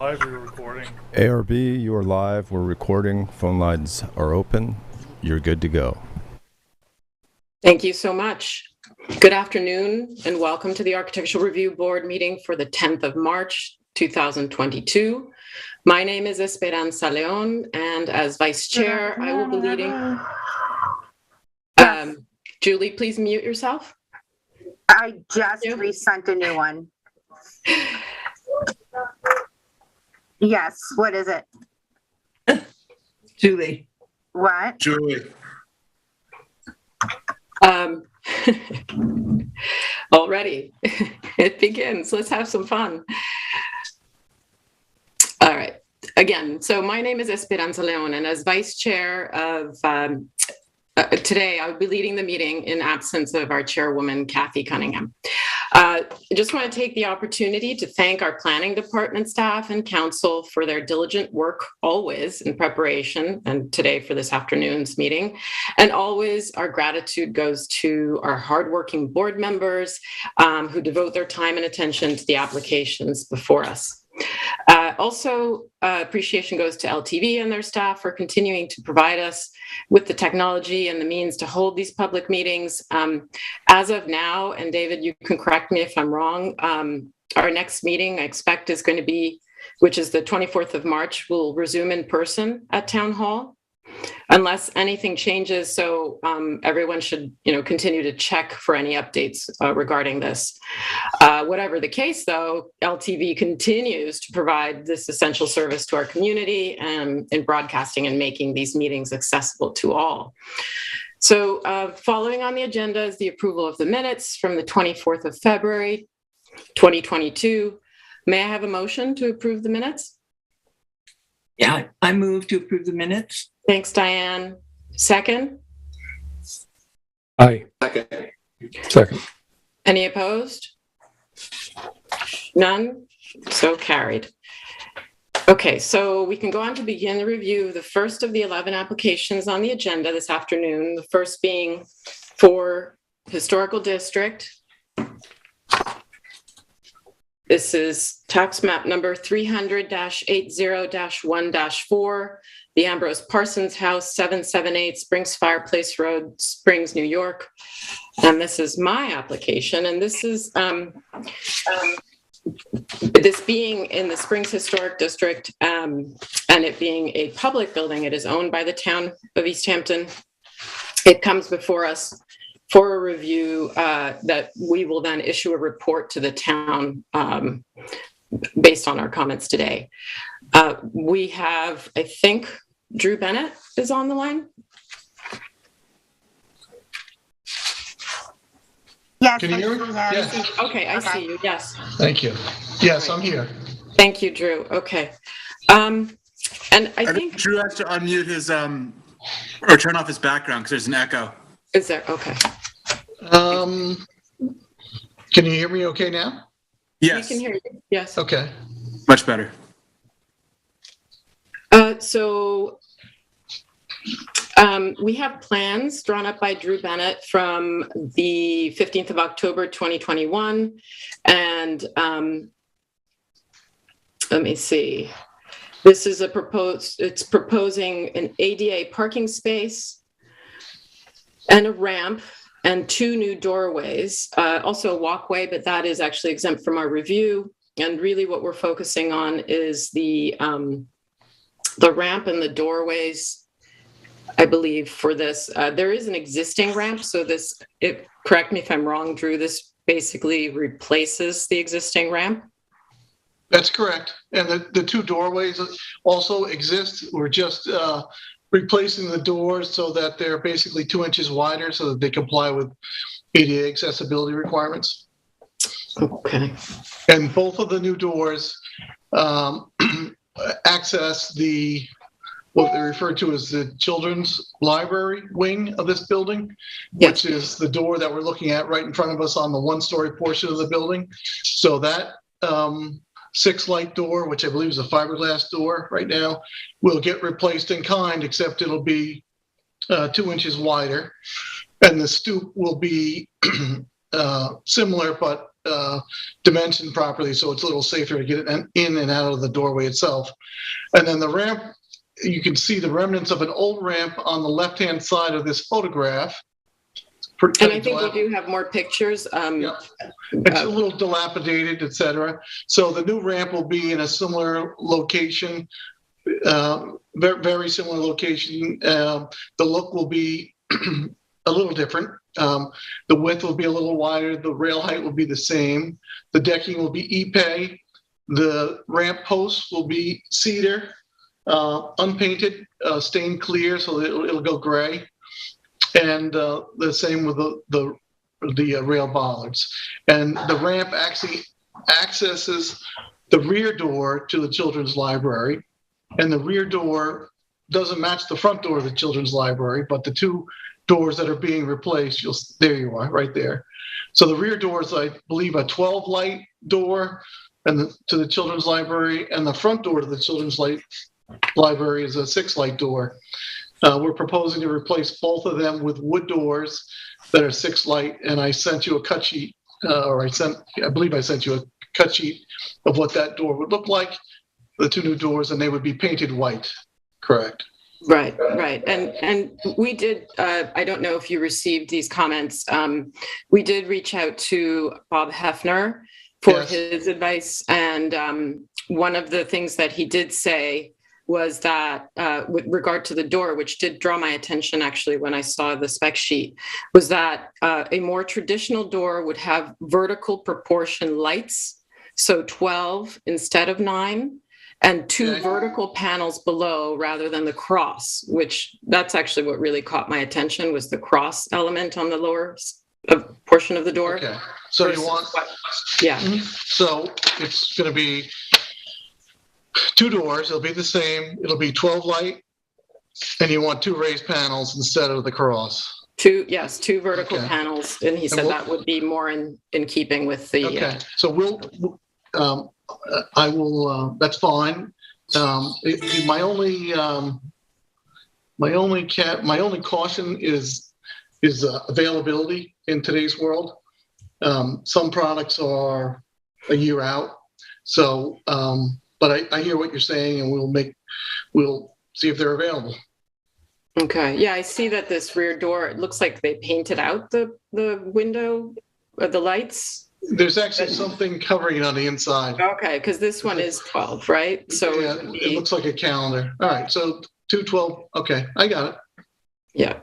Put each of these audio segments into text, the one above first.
Live, we're recording. ARB, you are live. We're recording. Phone lines are open. You're good to go. Thank you so much. Good afternoon and welcome to the Architectural Review Board meeting for the 10th of March, 2022. My name is Esperanza Leon, and as Vice Chair, I will be leading. Julie, please mute yourself. I just resent a new one. Yes, what is it? Julie. What? Julie. Already, it begins. Let's have some fun. All right. Again, so my name is Esperanza Leon, and as Vice Chair of today, I will be leading the meeting in absence of our chairwoman, Kathy Cunningham. I just want to take the opportunity to thank our planning department staff and council for their diligent work always in preparation, and today for this afternoon's meeting. And always our gratitude goes to our hardworking board members who devote their time and attention to the applications before us. Also, appreciation goes to LTV and their staff for continuing to provide us with the technology and the means to hold these public meetings. As of now, and David, you can correct me if I'm wrong, our next meeting I expect is going to be, which is the 24th of March, will resume in person at Town Hall, unless anything changes. So everyone should, continue to check for any updates regarding this. Whatever the case, though, LTV continues to provide this essential service to our community in broadcasting and making these meetings accessible to all. So following on the agenda is the approval of the minutes from the 24th of February, 2022. May I have a motion to approve the minutes? Yeah, I move to approve the minutes. Thanks, Diane. Second? Aye. Second. Any opposed? None? So carried. Okay, so we can go on to begin the review of the first of the 11 applications on the agenda this afternoon, the first being for Historical District. This is tax map number 300-80-1-4, the Ambrose Parsons House, 778 Springs Fireplace Road, Springs, New York. And this is my application. And this is, this being in the Springs Historic District and it being a public building, it is owned by the town of East Hampton. It comes before us for a review that we will then issue a report to the town based on our comments today. We have, I think, Drew Bennett is on the line. Yes. Can you hear me? Yes. Okay, I see you. Yes. Thank you. Yes, I'm here. Thank you, Drew. Okay. And I think Drew has to unmute his or turn off his background because there's an echo. Is there? Okay. Can you hear me okay now? Yes. We can hear you. Yes. Okay. Much better. So we have plans drawn up by Drew Bennett from the 15th of October, 2021. And let me see. This is it's proposing an ADA parking space and a ramp and 2 new doorways, also a walkway, but that is actually exempt from our review. And really what we're focusing on is the ramp and the doorways, I believe, for this. There is an existing ramp, so correct me if I'm wrong, Drew, this basically replaces the existing ramp? That's correct. And the 2 doorways also exist. We're just replacing the doors so that they're basically 2 inches wider so that they comply with ADA accessibility requirements. Okay. And both of the new doors access what they refer to as the children's library wing of this building, Yes. which is the door that we're looking at right in front of us on the 1-story portion of the building. So that 6-light door, which I believe is a fiberglass door right now, will get replaced in kind, except it'll be 2 inches wider. And the stoop will be similar, but dimensioned properly, so it's a little safer to get it in and out of the doorway itself. And then the ramp, you can see the remnants of an old ramp on the left-hand side of this photograph. And I think we do have more pictures. Yeah. It's a little dilapidated, etc. So the new ramp will be in a similar location, very, very similar location. The look will be a little different. The width will be a little wider. The rail height will be the same. The decking will be Ipe. The ramp posts will be cedar, unpainted, stained clear, so that it'll go gray. And the same with the rail bollards. And the ramp actually accesses the rear door to the children's library. And the rear door doesn't match the front door of the children's library, but the two doors that are being replaced, there you are, right there. So the rear door is, I believe, a 12 light door and to the children's library, and the front door to the children's library is a 6 light door. We're proposing to replace both of them with wood doors that are 6 light, and I sent you a cut sheet, I believe I sent you a cut sheet of what that door would look like, the two new doors, and they would be painted white, correct? Right. And we did, I don't know if you received these comments. We did reach out to Bob Hefner for his advice. And one of the things that he did say was that with regard to the door, which did draw my attention actually when I saw the spec sheet, was that a more traditional door would have vertical proportion lights, so 12 instead of 9, and 2 vertical panels below rather than the cross, which that's actually what really caught my attention, was the cross element on the lower portion of the door. Okay, so you want, so it's going to be 2 doors. It'll be the same. It'll be 12 light, and you want 2 raised panels instead of the cross. 2 vertical panels, and he said that would be more in keeping with the. Okay, so I will. That's fine. My only caution is availability in today's world. Some products are a year out, so. But I hear what you're saying, and we'll see if they're available. Okay. Yeah, I see that this rear door, it looks like they painted out the window, the lights. There's actually something covering it on the inside. Okay, because this one is 12, right? So yeah, it looks like a calendar. All right, so 212. Okay, I got it. Yeah.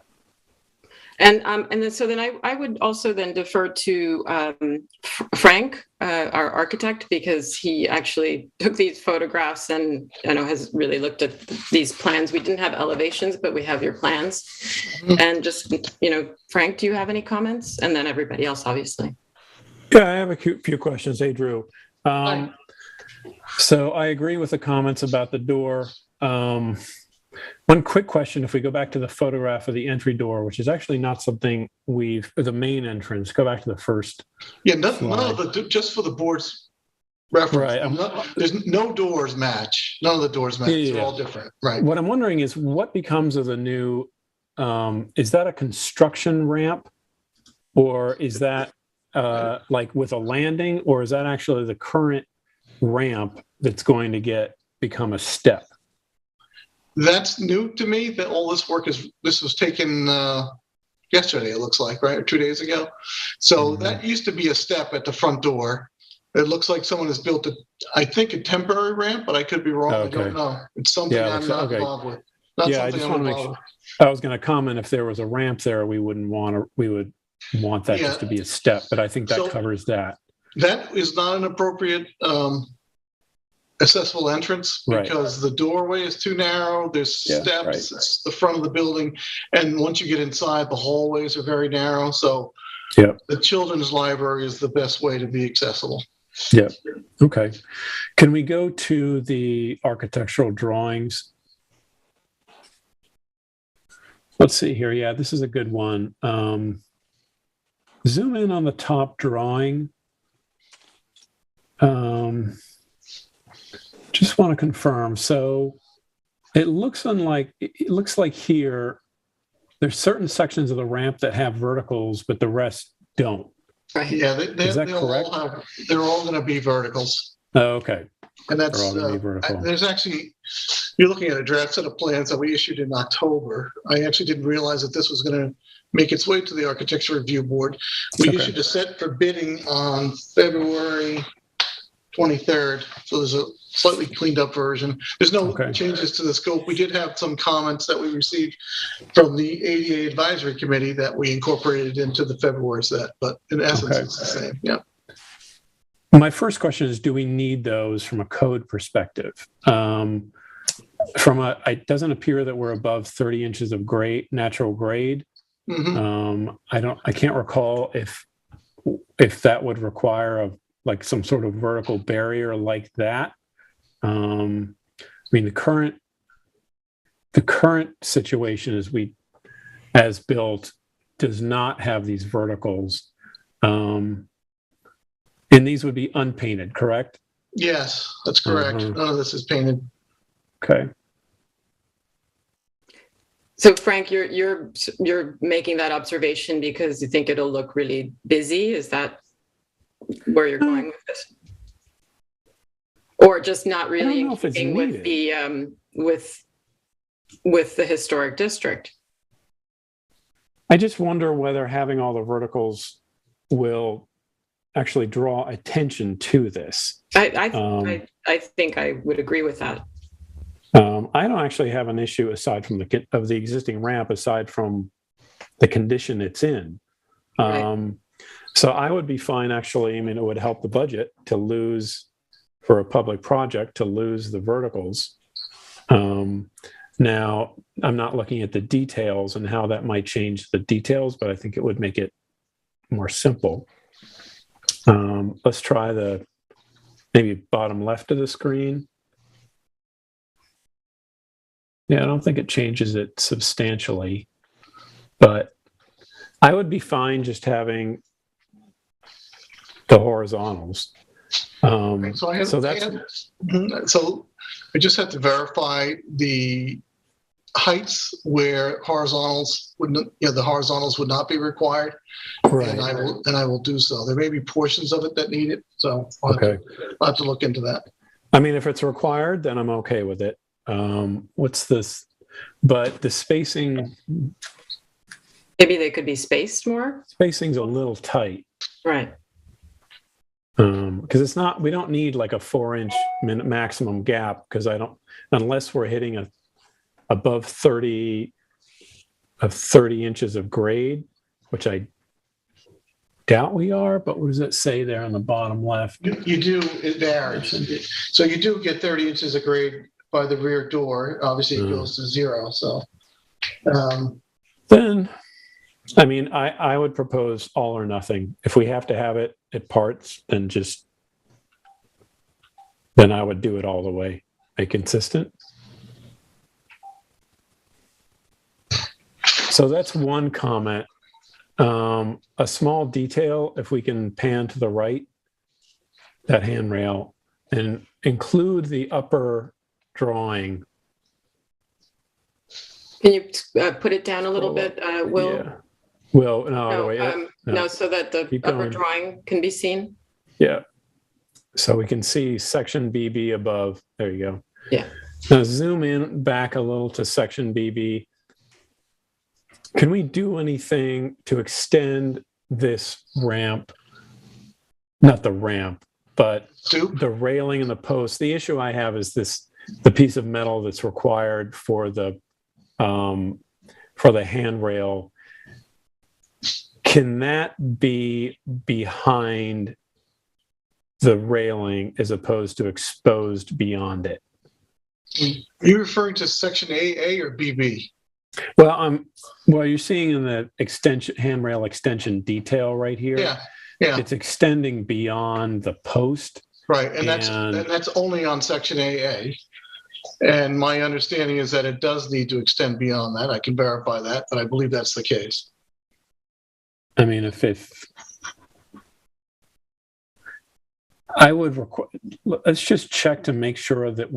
And then I would also then defer to Frank, our architect, because he actually took these photographs and has really looked at these plans. We didn't have elevations, but we have your plans. Mm-hmm. And just, Frank, do you have any comments? And then everybody else, obviously. Yeah, I have a few questions. Hey, Drew. So I agree with the comments about the door. One quick question, if we go back to the photograph of the entry door, which is actually not something the main entrance, go back to the first. Yeah, none of just for the board's reference. Right. There's no doors match. None of the doors match. Yeah. They're all different. Right. What I'm wondering is what becomes of the new, is that a construction ramp, or is that like with a landing, or is that actually the current ramp that's going to become a step? That's new to me, that all this work this was taken yesterday, it looks like, right? Or 2 days ago. So that used to be a step at the front door. It looks like someone has built a temporary ramp, but I could be wrong. Okay. I don't know. It's something I'm not involved with. I just want to make sure. I was going to comment, if there was a ramp there, we would want that just to be a step, but I think that covers that. That is not an appropriate accessible entrance, because the doorway is too narrow. There's steps. Right. It's the front of the building, and once you get inside, the hallways are very narrow. So the children's library is the best way to be accessible. Yeah. Okay. Can we go to the architectural drawings? Let's see here. Yeah, this is a good one. Zoom in on the top drawing. Just want to confirm. So it looks like here, there's certain sections of the ramp that have verticals, but the rest don't. Right. Yeah, Is that correct? they're all going to be verticals. Oh, okay. And that's, They're all gonna be vertical. there's actually, you're looking at a draft set of plans that we issued in October. I actually didn't realize that this was going to make its way to the Architecture Review Board. We Okay. issued a set for bidding on February 23rd. So there's a slightly cleaned up version. There's no Okay. changes to the scope. We did have some comments that we received from the ADA Advisory Committee that we incorporated into the February set, but in essence, Okay. it's the same. Yeah. My first question is, do we need those from a code perspective? It doesn't appear that we're above 30 inches of grade, natural grade. Mhm. I can't recall if that would require like some sort of vertical barrier like that. I mean, the current situation is as built does not have these verticals. And these would be unpainted, correct? Yes, that's correct. Mhm. None of this is painted. Okay. So Frank, you're making that observation because you think it'll look really busy? Is that where you're going with this? Or just not really don't know if it's keeping with the with the historic district? I just wonder whether having all the verticals will actually draw attention to this. I think I would agree with that. I don't actually have an issue aside from the existing ramp, aside from the condition it's in. Right. So I would be fine, actually. I mean, it would help the budget to lose, for a public project, to lose the verticals. Now, I'm not looking at the details and how that might change the details, but I think it would make it more simple. Let's try the maybe bottom left of the screen. Yeah, I don't think it changes it substantially, but I would be fine just having the horizontals. So I just have to verify the heights where horizontals the horizontals would not be required. Right. And I will do so. There may be portions of it that need it, so I'll have to look into that. I mean, if it's required, then I'm okay with it. What's this? But the spacing. Maybe they could be spaced more. Spacing's a little tight. Right. Because we don't need like a 4-inch maximum gap, because unless we're hitting above 30 inches of grade, which I doubt we are, but what does it say there on the bottom left? You do, it varies. So you do get 30 inches of grade by the rear door. Obviously it goes to 0. So then, I mean, I would propose all or nothing. If we have to have it at parts, then I would do it all the way. Make consistent. So that's one comment. A small detail, if we can pan to the right, that handrail, and include the upper drawing. Can you put it down a little bit, Will? Yeah. Will, no, all the way up. No, so that the Keep upper going. drawing can be seen. Yeah. So we can see section BB above. There you go. Yeah. Now zoom in back a little to section BB. Can we do anything to extend this ramp? Not the ramp, but the railing and the post. The issue I have is the piece of metal that's required for the handrail. Can that be behind the railing as opposed to exposed beyond it? Are you referring to section AA or BB? Well, you're seeing in the handrail extension detail right here. Yeah. It's extending beyond the post. Right, and that's only on section AA. And my understanding is that it does need to extend beyond that. I can verify that, but I believe that's the case. I mean, if I would let's just check to make sure that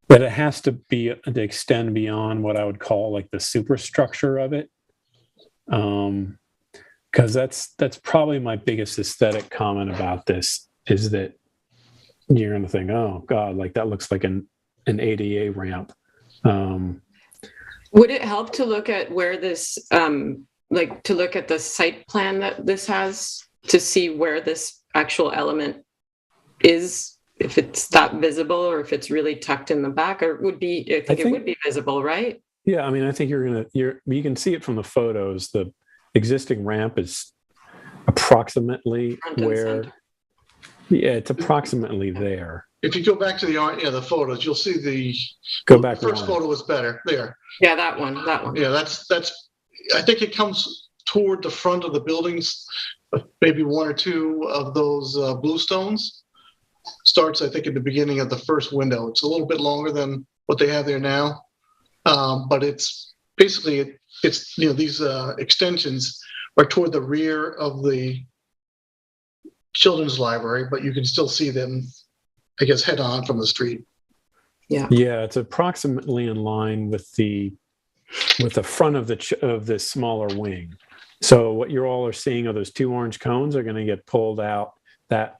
that it has to extend beyond what I would call like the superstructure of it. because that's probably my biggest aesthetic comment about this is that you're going to think, oh God, like that looks like an ADA ramp. Would it help to look at where this, like to look at the site plan that this has to see where this actual element is, if it's that visible or if it's really tucked in the back, or would be, I think it would be visible, right? Yeah, I mean, I think you can see it from the photos. The existing ramp is approximately Front and where, center. yeah, it's approximately there. If you go back to the photos, you'll see the first one. photo was better there. Yeah, that one. Yeah, that's. I think it comes toward the front of the buildings, maybe one or two of those blue stones. Starts, I think, at the beginning of the first window. It's a little bit longer than what they have there now, but it's basically these extensions are toward the rear of the children's library, but you can still see them, I guess, head on from the street. Yeah. Yeah, it's approximately in line with the front of the smaller wing. So what you all are seeing are those two orange cones are going to get pulled out. That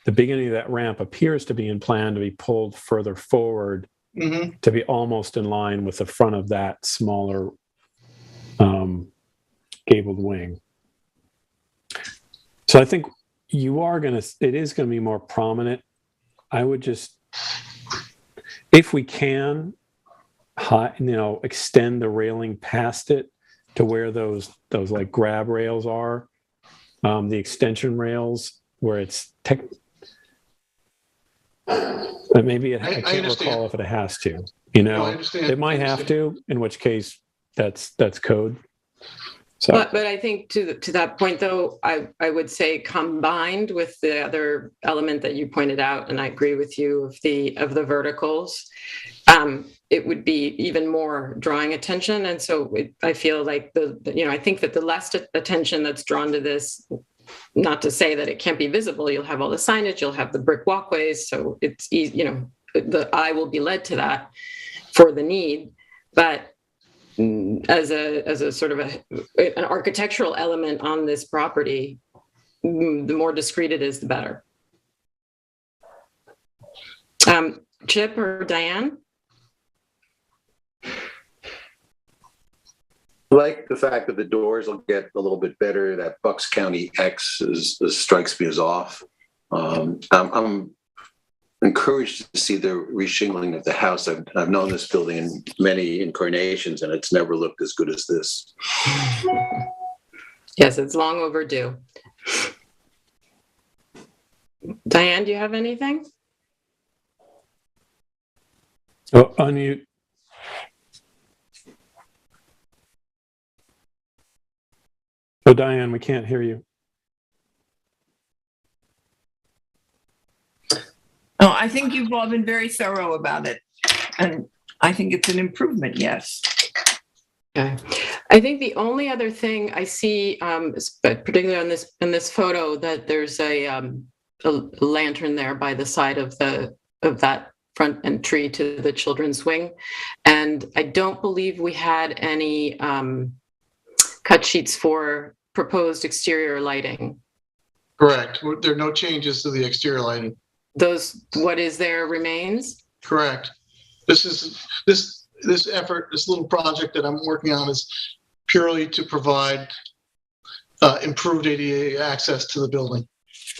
the beginning of that ramp appears to be in plan to be pulled further forward to be almost in line with the front of that smaller gabled wing. So I think it is going to be more prominent. I would just, if we can, extend the railing past it to where those like grab rails are, the extension rails where it's maybe I can't recall if it has to. No, I understand. It might have to, in which case that's code. So, but I think to that point, though, I would say combined with the other element that you pointed out, and I agree with you of the verticals, it would be even more drawing attention. And so I feel like I think that the less attention that's drawn to this, not to say that it can't be visible, you'll have all the signage, you'll have the brick walkways, so it's easy, the eye will be led to that for the need, but as a sort of an architectural element on this property, the more discreet it is, the better. Chip or Diane? I like the fact that the doors will get a little bit better. That Bucks County X strikes me as off. I'm encouraged to see the reshingling of the house. I've known this building in many incarnations, and it's never looked as good as this. Yes, it's long overdue. Diane, do you have anything? Oh, unmute. Oh, Diane, we can't hear you. Oh, I think you've all been very thorough about it. And I think it's an improvement, yes. Okay. I think the only other thing I see, particularly in this photo, that there's a lantern there by the side of that front entry to the children's wing, and I don't believe we had any cut sheets for proposed exterior lighting. Correct. There are no changes to the exterior lighting. What is there remains? Correct. This effort, this little project that I'm working on is purely to provide improved ADA access to the building.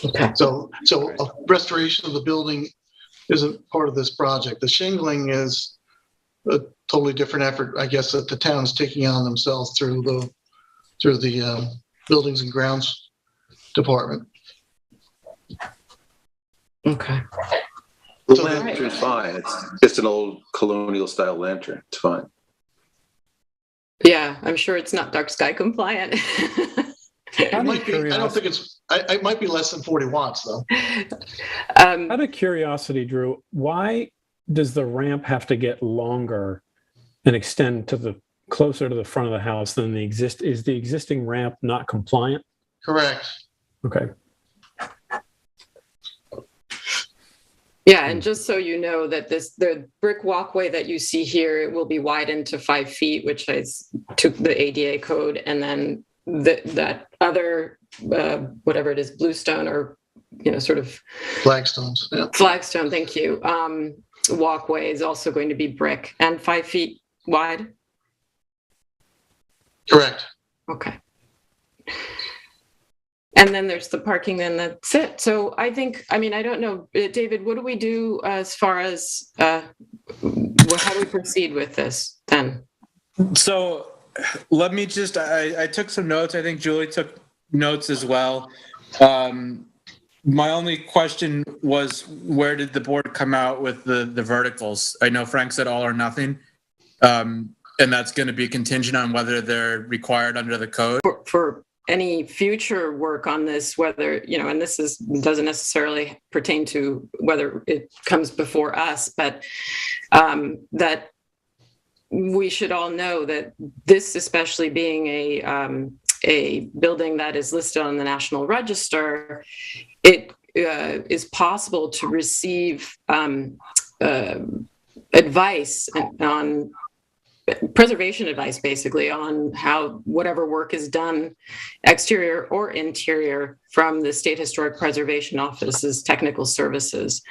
Okay. So a restoration of the building isn't part of this project. The shingling is a totally different effort, I guess, that the town's taking on themselves through the Buildings and Grounds Department. Okay. The lantern's fine. It's just an old colonial style lantern. It's fine. Yeah, I'm sure it's not dark sky compliant. It might be. I don't think it's. It might be less than 40 watts though. Out of curiosity, Drew, why does the ramp have to get longer and extend to closer to the front of the house than is the existing ramp not compliant? Correct. Okay. Yeah, and just so you know that the brick walkway that you see here, it will be widened to 5 feet, which is to the ADA code, and then that other, whatever it is, bluestone or, sort of Flagstones, yeah. flagstone, thank you, walkway is also going to be brick and 5 feet wide? Correct. Okay. And then there's the parking, then that's it. So I don't know, David, what do we do as far as, how do we proceed with this then? So let me just, I took some notes. I think Julie took notes as well. My only question was, where did the board come out with the verticals? I know Frank said all or nothing. And that's going to be contingent on whether they're required under the code. For any future work on this, whether, and this doesn't necessarily pertain to whether it comes before us, but that we should all know that this, especially being a building that is listed on the National Register, it is possible to receive advice on preservation advice, basically, on how whatever work is done, exterior or interior, from the State Historic Preservation Office's technical services.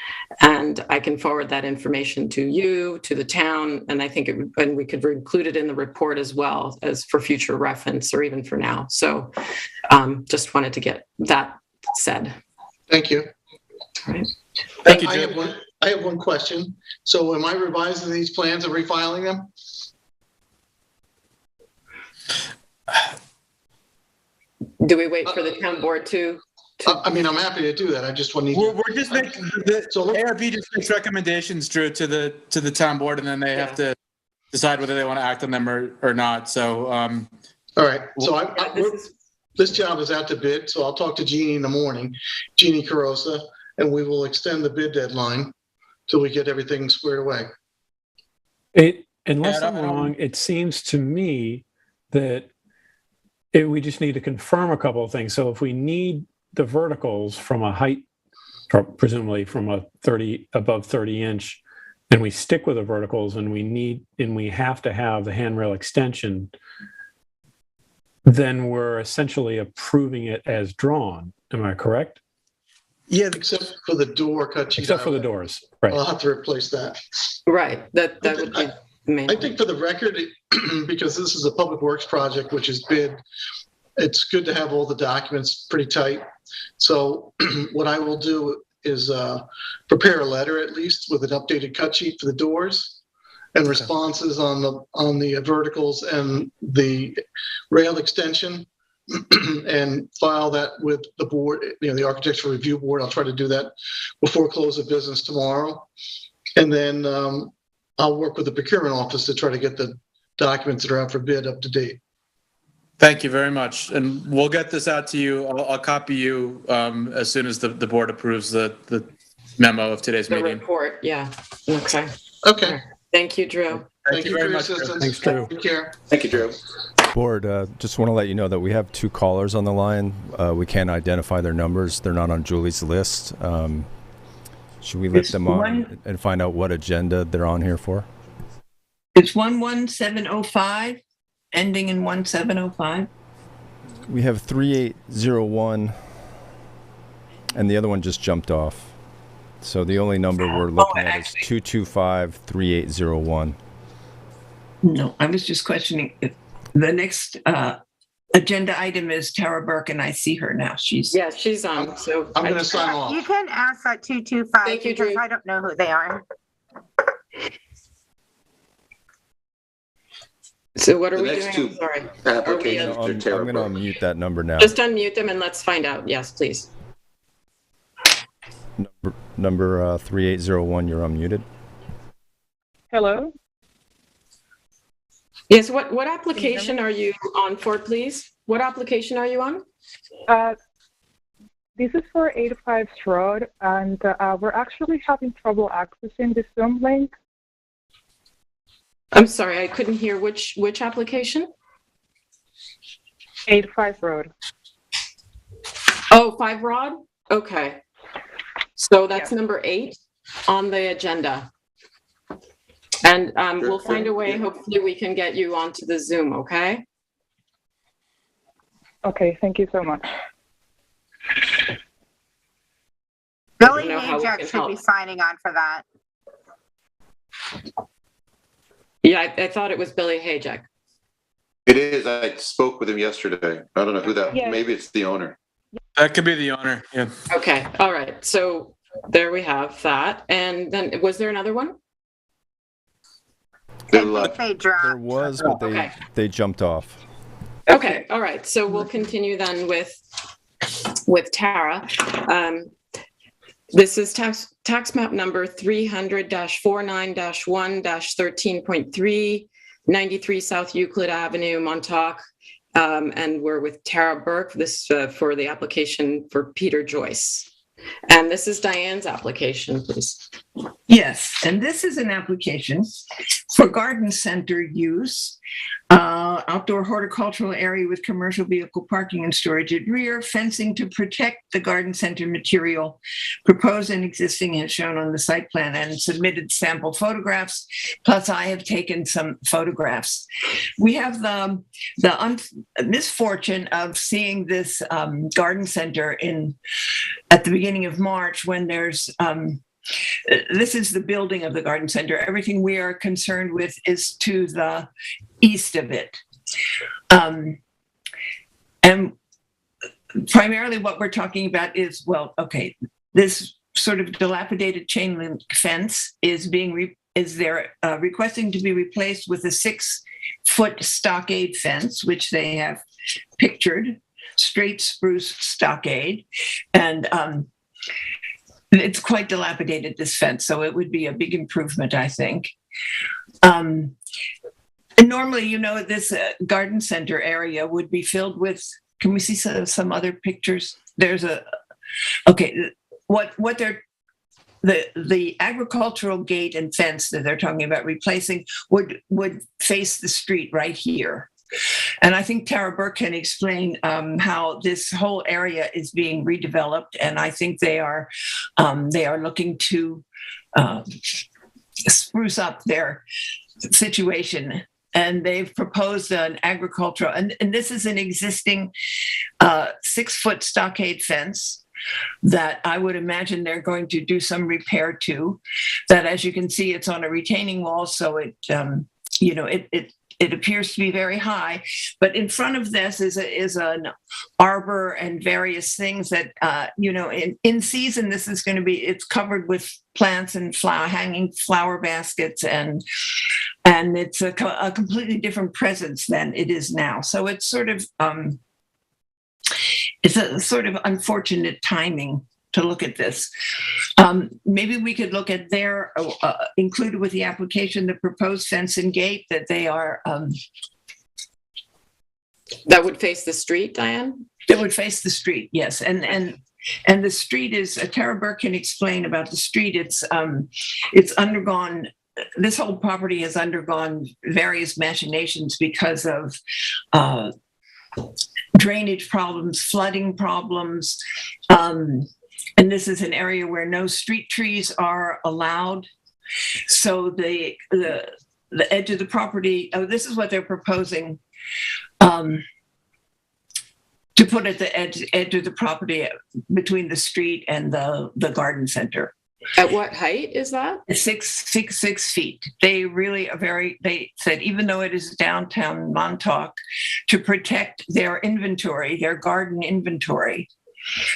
And I can forward that information to you, to the town, and I think and we could include it in the report as well, as for future reference or even for now. So just wanted to get that said. Thank you. All right. Thank you, I have one question. So am I revising these plans and refiling them? Do we wait for the town board to? I'm happy to do that. I just want to. We're just making ARB just makes recommendations, Drew, to the town board, and then they have to decide whether they want to act on them or not. So, all right. So this job is out to bid. So I'll talk to Jeannie in the morning, Jeannie Carosa, and we will extend the bid deadline till we get everything squared away. Unless I'm wrong, it seems to me that we just need to confirm a couple of things. So if we need the verticals from a height, or presumably from above 30 inch, and we stick with the verticals, and we have to have the handrail extension, then we're essentially approving it as drawn. Am I correct? Yeah, except for the door cut sheet. Except for the doors, right? I'll have to replace that. Right. That would be the main. I think for the record, because this is a public works project, which is bid, it's good to have all the documents pretty tight. So what I will do is prepare a letter, at least with an updated cut sheet for the doors and responses on the verticals and the rail extension, and file that with the board, the architectural review board. I'll try to do that before close of business tomorrow. And then I'll work with the procurement office to try to get the documents that are out for bid up to date. thank you very much, and we'll get this out to you. I'll copy you as soon as the board approves the memo of today's The meeting. report, yeah. Okay. Okay. Thank you, Drew. Thank you for your assistance. Thanks, Drew. Take care. Thank you, Drew. Board, just want to let you know that we have 2 callers on the line. We can't identify their numbers. They're not on Julie's list. Should we let them on and find out what agenda they're on here for? It's 11705, ending in 1705. We have 3801, and the other one just jumped off. So the only number we're looking at is 225-3801. No, I was just questioning if the next agenda item is Tara Burke, and I see her now. She's on. So I'm going to sign off. You can ask that 225 Thank you, because Drew. I don't know who they are. So what are The we next doing? two I'm sorry. applications I'm are going to terrible. unmute that number now. Just unmute them and let's find out. Yes, please. Number 3801, you're unmuted. Hello. Yes, what application are you on for, please? What application are you on? This is for 85 Road, and we're actually having trouble accessing the Zoom link. I'm sorry, I couldn't hear which application? 85 Road. Oh, 5 Rod? Okay. So that's number 8 on the agenda. And we'll find a way, hopefully we can get you onto the Zoom, okay? Okay, thank you so much. Billy know how we Hajek can should be help. signing on for that. Yeah, I thought it was Billy Hajek. It is. I spoke with him yesterday. I don't know who that, Yeah. maybe it's the owner. That could be the owner. Yeah. Okay, all right. So there we have that. And then was there another one? I They think left. they There dropped. was, but Okay. they jumped off. Okay, all right. So we'll continue then with Tara. This is tax map number 300-49-1-13.3, 93 South Euclid Avenue, Montauk. And we're with Tara Burke, this for the application for Peter Joyce. And this is Diane's application, please. Yes, and this is an application for garden center use, outdoor horticultural area with commercial vehicle parking and storage at rear, fencing to protect the garden center material, proposed and existing as shown on the site plan, and submitted sample photographs, plus I have taken some photographs. We have the misfortune of seeing this garden center at the beginning of March when there's this is the building of the garden center. Everything we are concerned with is to the east of it. And primarily what we're talking about is, well, okay, this sort of dilapidated chain link fence is requesting to be replaced with a 6-foot stockade fence, which they have pictured, straight spruce stockade. And it's quite dilapidated, this fence, so it would be a big improvement, I think. And normally, this garden center area would be filled with, can we see some other pictures? There's the agricultural gate and fence that they're talking about replacing would face the street right here. And I think Tara Burke can explain how this whole area is being redeveloped, and I think they are looking to spruce up their situation. And they've proposed an agricultural, and this is an existing 6-foot stockade fence that I would imagine they're going to do some repair to. That, as you can see, it's on a retaining wall, so it appears to be very high, but in front of this is an arbor and various things that, in season, this is going to be, it's covered with plants and hanging flower baskets, and it's a completely different presence than it is now. So it's sort of, it's a sort of unfortunate timing to look at this. Maybe we could look at their, included with the application, the proposed fence and gate that they are. That would face the street, Diane? That would face the street, yes. And the street is, Tara Burke can explain about the street. It's undergone, this whole property has undergone various machinations because of drainage problems, flooding problems, and this is an area where no street trees are allowed. So the edge of the property, this is what they're proposing, to put at the edge of the property between the street and the garden center. At what height is that? 6 feet. They really they said, even though it is downtown Montauk, to protect their inventory, their garden inventory,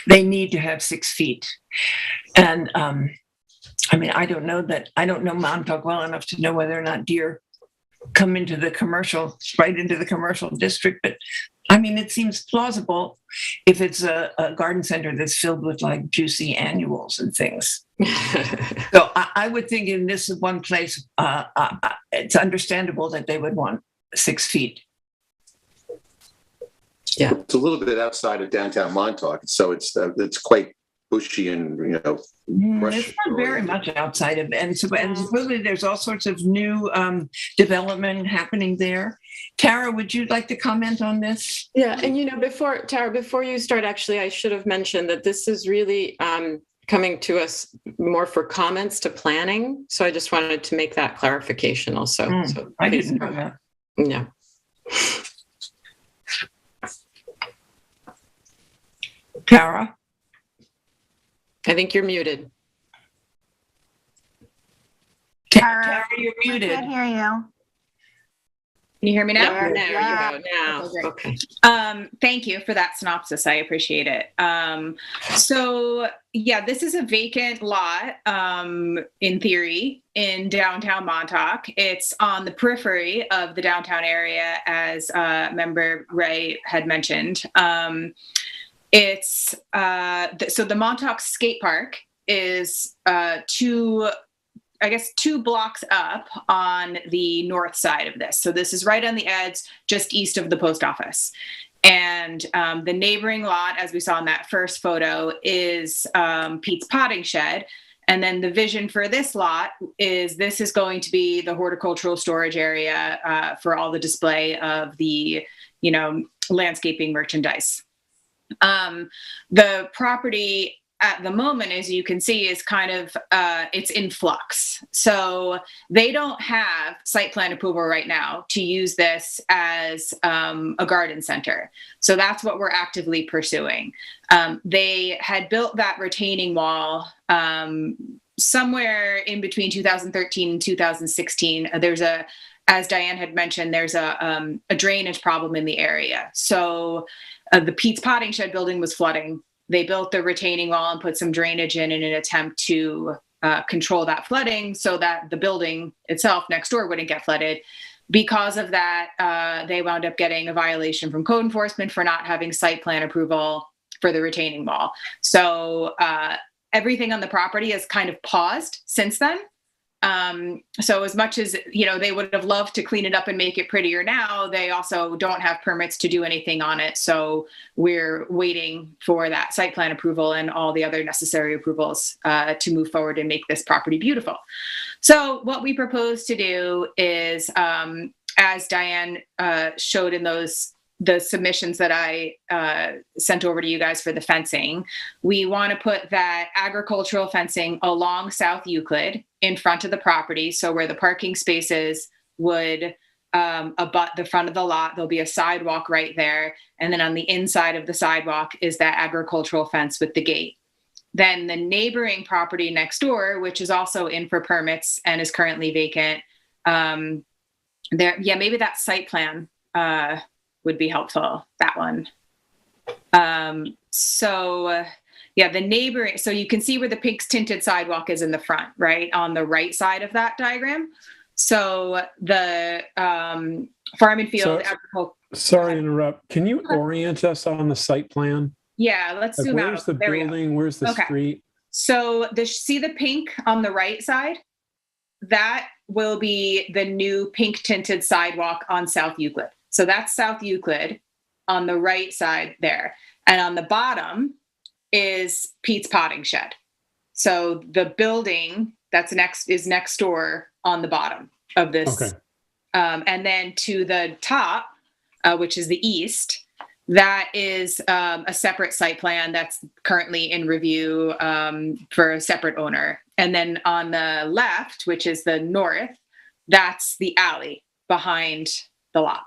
they need to have 6 feet. And I don't know Montauk well enough to know whether or not deer come right into the commercial district, but it seems plausible if it's a garden center that's filled with like juicy annuals and things. So I would think in this one place, it's understandable that they would want 6 feet. Yeah, It's a little bit outside of downtown Montauk, so it's quite bushy and brush. It's not very much outside of, and supposedly there's all sorts of new development happening there. Tara, would you like to comment on this? Yeah, and before you start, actually, I should have mentioned that this is really coming to us more for comments to planning. So I just wanted to make that clarification also. So I didn't know that. Yeah. Tara? I think you're muted. Tara, you're We muted. can't hear you. Can you hear me now? There you Yeah. go. Now. Okay, great. Okay. Thank you for that synopsis. I appreciate it. So yeah, this is a vacant lot, in theory, in downtown Montauk. It's on the periphery of the downtown area, as Member Ray had mentioned. So the Montauk Skate Park is two blocks up on the north side of this. So this is right on the edge, just east of the post office. And the neighboring lot, as we saw in that first photo, is Pete's Potting Shed. And then the vision for this lot is this is going to be the horticultural storage area for all the display of the, landscaping merchandise. The property at the moment, as you can see, is kind of, it's in flux. So they don't have site plan approval right now to use this as a garden center. So that's what we're actively pursuing. They had built that retaining wall somewhere in between 2013 and 2016. As Diane had mentioned, there's a drainage problem in the area. So the Pete's Potting Shed building was flooding. They built the retaining wall and put some drainage in an attempt to control that flooding so that the building itself next door wouldn't get flooded. Because of that, they wound up getting a violation from code enforcement for not having site plan approval for the retaining wall. So everything on the property has kind of paused since then. So as much as, they would have loved to clean it up and make it prettier now, they also don't have permits to do anything on it. So we're waiting for that site plan approval and all the other necessary approvals to move forward and make this property beautiful. So what we propose to do is, as Diane showed in the submissions that I sent over to you guys for the fencing, we want to put that agricultural fencing along South Euclid in front of the property. So where the parking spaces would abut the front of the lot, there'll be a sidewalk right there. And then on the inside of the sidewalk is that agricultural fence with the gate. Then the neighboring property next door, which is also in for permits and is currently vacant, maybe that site plan would be helpful, that one. The neighboring, so you can see where the pink tinted sidewalk is in the front, right? On the right side of that diagram. So the farm and field agriculture. Sorry to interrupt. Can you orient us on the site plan? Yeah, let's zoom out. Where's the building? Where's the street? So see the pink on the right side? That will be the new pink tinted sidewalk on South Euclid. So that's South Euclid on the right side there. And on the bottom is Pete's Potting Shed. So the building that's next door on the bottom of this. Okay. And then to the top, which is the east, that is a separate site plan that's currently in review for a separate owner. And then on the left, which is the north, that's the alley behind the lot.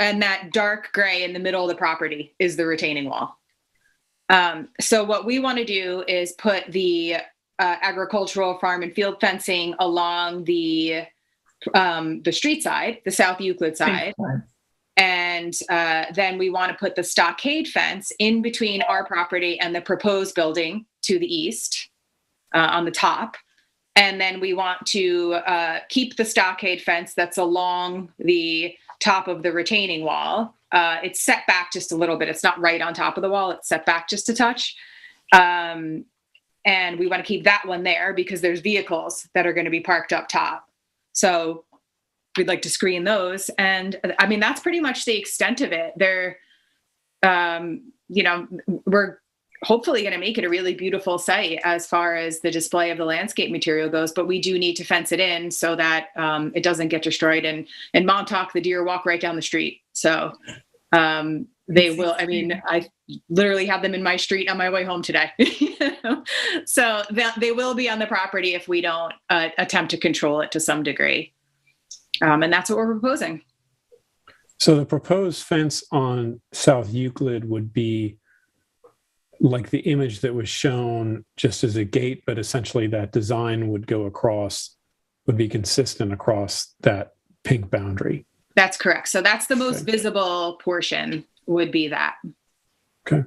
And that dark gray in the middle of the property is the retaining wall. So what we want to do is put the agricultural farm and field fencing along the street side, the South Euclid side. And then we want to put the stockade fence in between our property and the proposed building to the east on the top. And then we want to keep the stockade fence that's along the top of the retaining wall. It's set back just a little bit. It's not right on top of the wall. It's set back just a touch. And we want to keep that one there because there's vehicles that are going to be parked up top. So we'd like to screen those. And I mean, that's pretty much the extent of it. We're hopefully going to make it a really beautiful site as far as the display of the landscape material goes, but we do need to fence it in so that it doesn't get destroyed. And in Montauk, the deer walk right down the street. So they will, I literally have them in my street on my way home today. So they will be on the property if we don't attempt to control it to some degree. And that's what we're proposing. So the proposed fence on South Euclid would be like the image that was shown just as a gate, but essentially that design would go across, would be consistent across that pink boundary. That's correct. So that's the most visible portion would be that. Okay.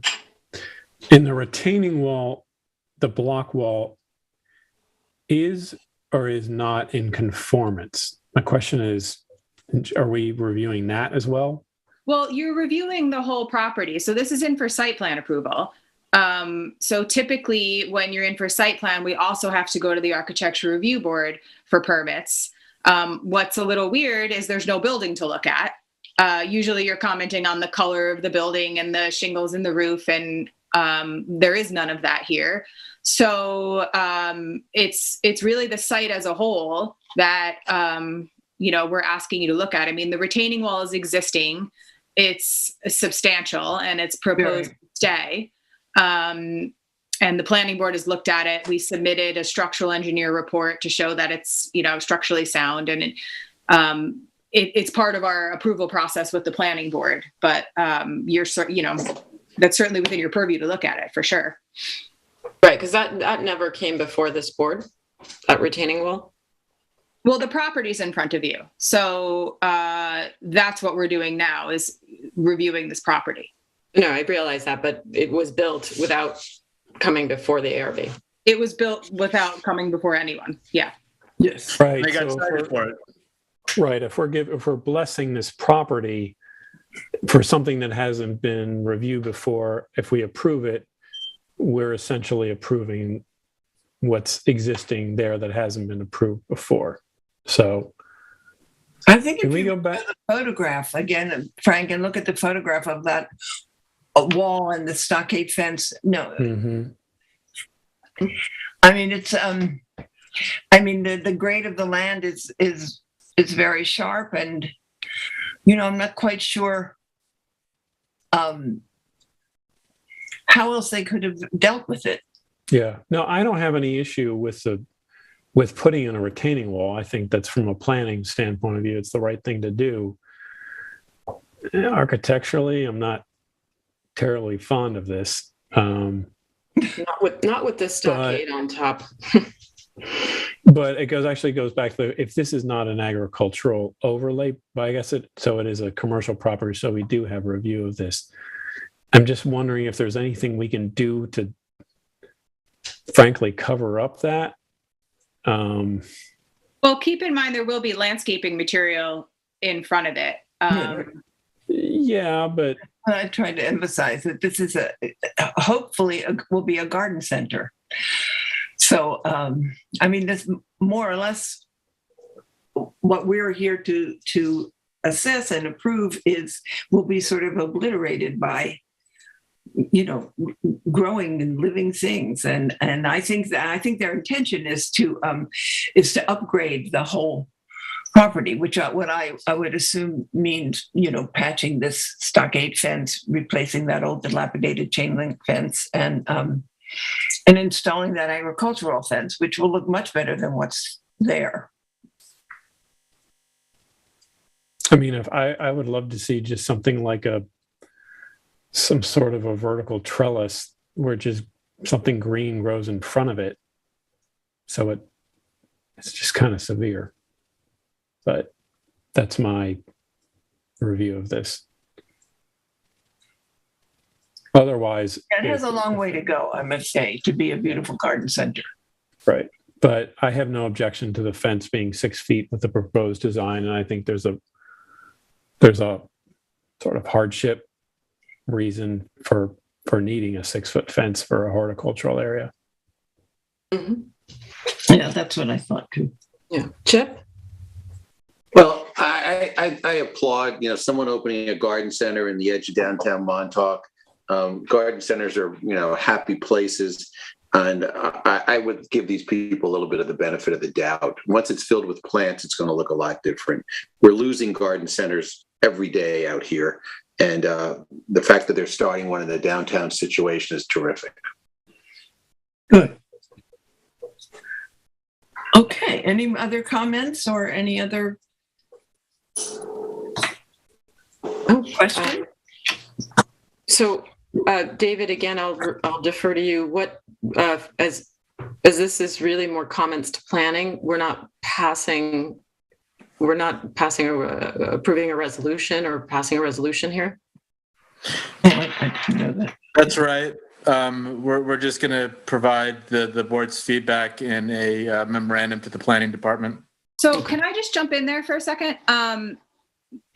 In the retaining wall, the block wall is or is not in conformance? My question is, are we reviewing that as well? Well, you're reviewing the whole property. So this is in for site plan approval. So typically when you're in for site plan, we also have to go to the architecture review board for permits. What's a little weird is there's no building to look at. Usually you're commenting on the color of the building and the shingles in the roof, and there is none of that here. So it's really the site as a whole that we're asking you to look at. I mean, the retaining wall is existing, it's substantial, and it's proposed to stay. And the planning board has looked at it. We submitted a structural engineer report to show that it's, structurally sound, and it's part of our approval process with the planning board. But that's certainly within your purview to look at it for sure. Right, because that never came before this board, that retaining wall. Well, the property's in front of you, so that's what we're doing now, is reviewing this property. No, I realize that, but it was built without coming before the ARB. It was built without coming before anyone. Yeah. Yes. Right. They got cited for it. Right. If we're blessing this property for something that hasn't been reviewed before, if we approve it, we're essentially approving what's existing there that hasn't been approved before. So I think can if we you go back? look at the photograph again, Frank, and look at the photograph of that wall and the stockade fence. No, I mean it's the grade of the land is very sharp, and I'm not quite sure how else they could have dealt with it. Yeah. No, I don't have any issue with putting in a retaining wall. I think that's, from a planning standpoint of view, it's the right thing to do. Architecturally, I'm not terribly fond of this. Not with this stockade on top. But it actually goes back to, if this is not an agricultural overlay, but I guess it is a commercial property, so we do have a review of this. I'm just wondering if there's anything we can do to, frankly, cover up that. Well, keep in mind there will be landscaping material in front of it. Yeah, but I tried to emphasize that this is hopefully will be a garden center. So, this more or less what we're here to assess and approve will be sort of obliterated by, growing and living things. And I think their intention is to upgrade the whole property, which what I would assume means, patching this stockade fence, replacing that old dilapidated chain link fence, and installing that agricultural fence, which will look much better than what's there. I mean, if I would love to see just something like some sort of a vertical trellis where just something green grows in front of it. So it's just kind of severe. But that's my review of this. Otherwise, it has a long way to go, I must say, to be a beautiful garden center. Right. But I have no objection to the fence being 6 feet with the proposed design. And I think there's a sort of hardship reason for needing a 6-foot fence for a horticultural area. Mm-hmm. Yeah, that's what I thought too. Yeah. Chip? Well, I applaud, someone opening a garden center in the edge of downtown Montauk. Garden centers are, happy places. And I would give these people a little bit of the benefit of the doubt. Once it's filled with plants, it's going to look a lot different. We're losing garden centers every day out here. And the fact that they're starting one in the downtown situation is terrific. Good. Okay. Any other comments or any other Oh, Question? So, David, again, I'll defer to you. What, as this is really more comments to planning, we're not approving a resolution or passing a resolution here. That's right. We're just going to provide the board's feedback in a memorandum to the planning department. So can I just jump in there for a second?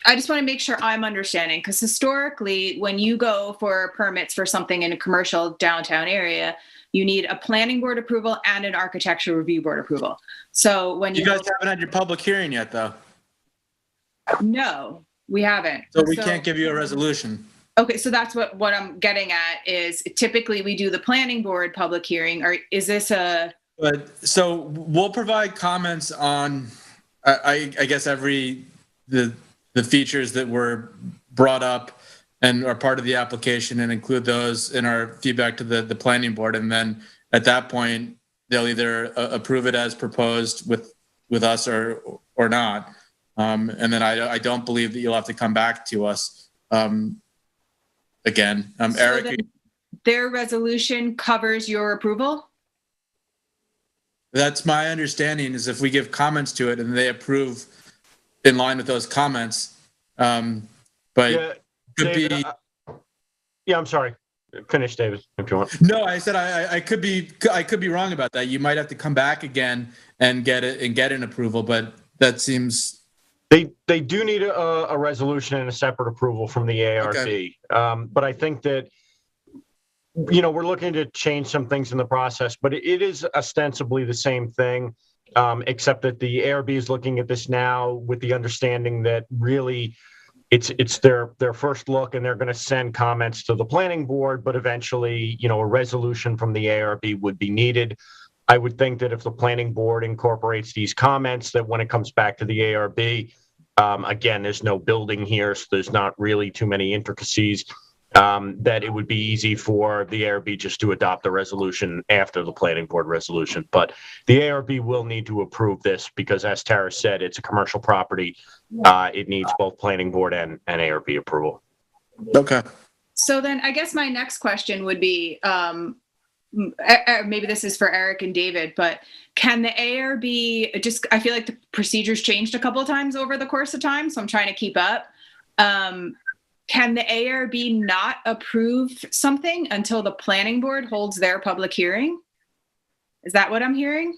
I just want to make sure I'm understanding, because historically, when you go for permits for something in a commercial downtown area, you need a planning board approval and an architectural review board approval. So when You guys haven't had your public hearing yet, though. No, we haven't. So we can't give you a resolution. Okay, so that's what I'm getting at is typically we do the planning board public hearing, or is this a? So we'll provide comments on, I guess, the features that were brought up and are part of the application, and include those in our feedback to the planning board. And then at that point, they'll either approve it as proposed with us or not. And then I don't believe that you'll have to come back to us again. Eric. Their resolution covers your approval? That's my understanding, is if we give comments to it and they approve in line with those comments. But Yeah, could David, be. Yeah, I'm sorry. Finish, David, if you want. No, I said I could be wrong about that. You might have to come back again and get an approval, but that seems. They do need a resolution and a separate approval from the ARB. Okay. But I think that, we're looking to change some things in the process, but it is ostensibly the same thing, except that the ARB is looking at this now with the understanding that really it's their first look, and they're going to send comments to the planning board, but eventually, a resolution from the ARB would be needed. I would think that if the planning board incorporates these comments, that when it comes back to the ARB, again, there's no building here, so there's not really too many intricacies, that it would be easy for the ARB just to adopt a resolution after the planning board resolution. But the ARB will need to approve this because, as Tara said, it's a commercial property. It needs both planning board and ARB approval. Okay. So then I guess my next question would be, maybe this is for Eric and David, but can the ARB I feel like the procedures changed a couple of times over the course of time, so I'm trying to keep up. Can the ARB not approve something until the planning board holds their public hearing? Is that what I'm hearing?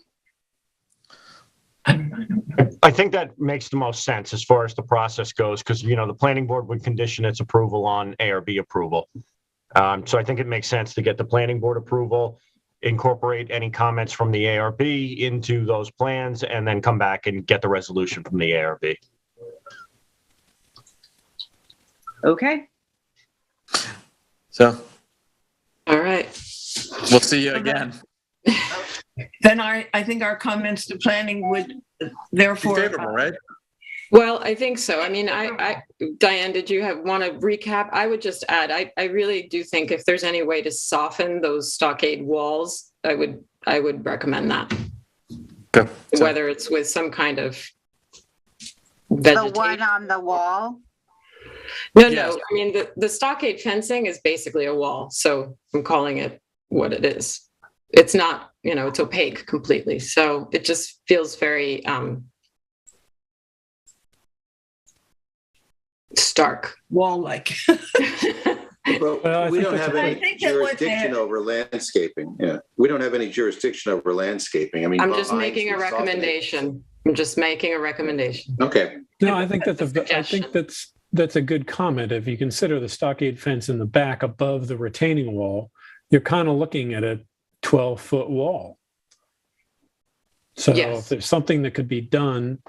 I think that makes the most sense as far as the process goes, because, the planning board would condition its approval on ARB approval. So I think it makes sense to get the planning board approval, incorporate any comments from the ARB into those plans, and then come back and get the resolution from the ARB. Okay. So. All right. We'll see you again. Then I think our comments to planning would therefore. Favorable, right? Well, I think so. I mean, Diane, did you want to recap? I would just add, I really do think if there's any way to soften those stockade walls, I would recommend that. Okay. Whether it's with some kind of The one on the wall? No, Yes. I mean, the stockade fencing is basically a wall. So I'm calling it what it is. It's not, it's opaque completely. So it just feels very stark. Wall-like. Well, we don't have I any think that what jurisdiction over landscaping. Yeah, we don't have any jurisdiction over landscaping. I mean, I'm just behind making a the stockade. recommendation. I'm just making a recommendation. Okay. No, I think that's a good comment. If you consider the stockade fence in the back above the retaining wall, you're kind of looking at a 12-foot wall. So Yes. if there's something that could be done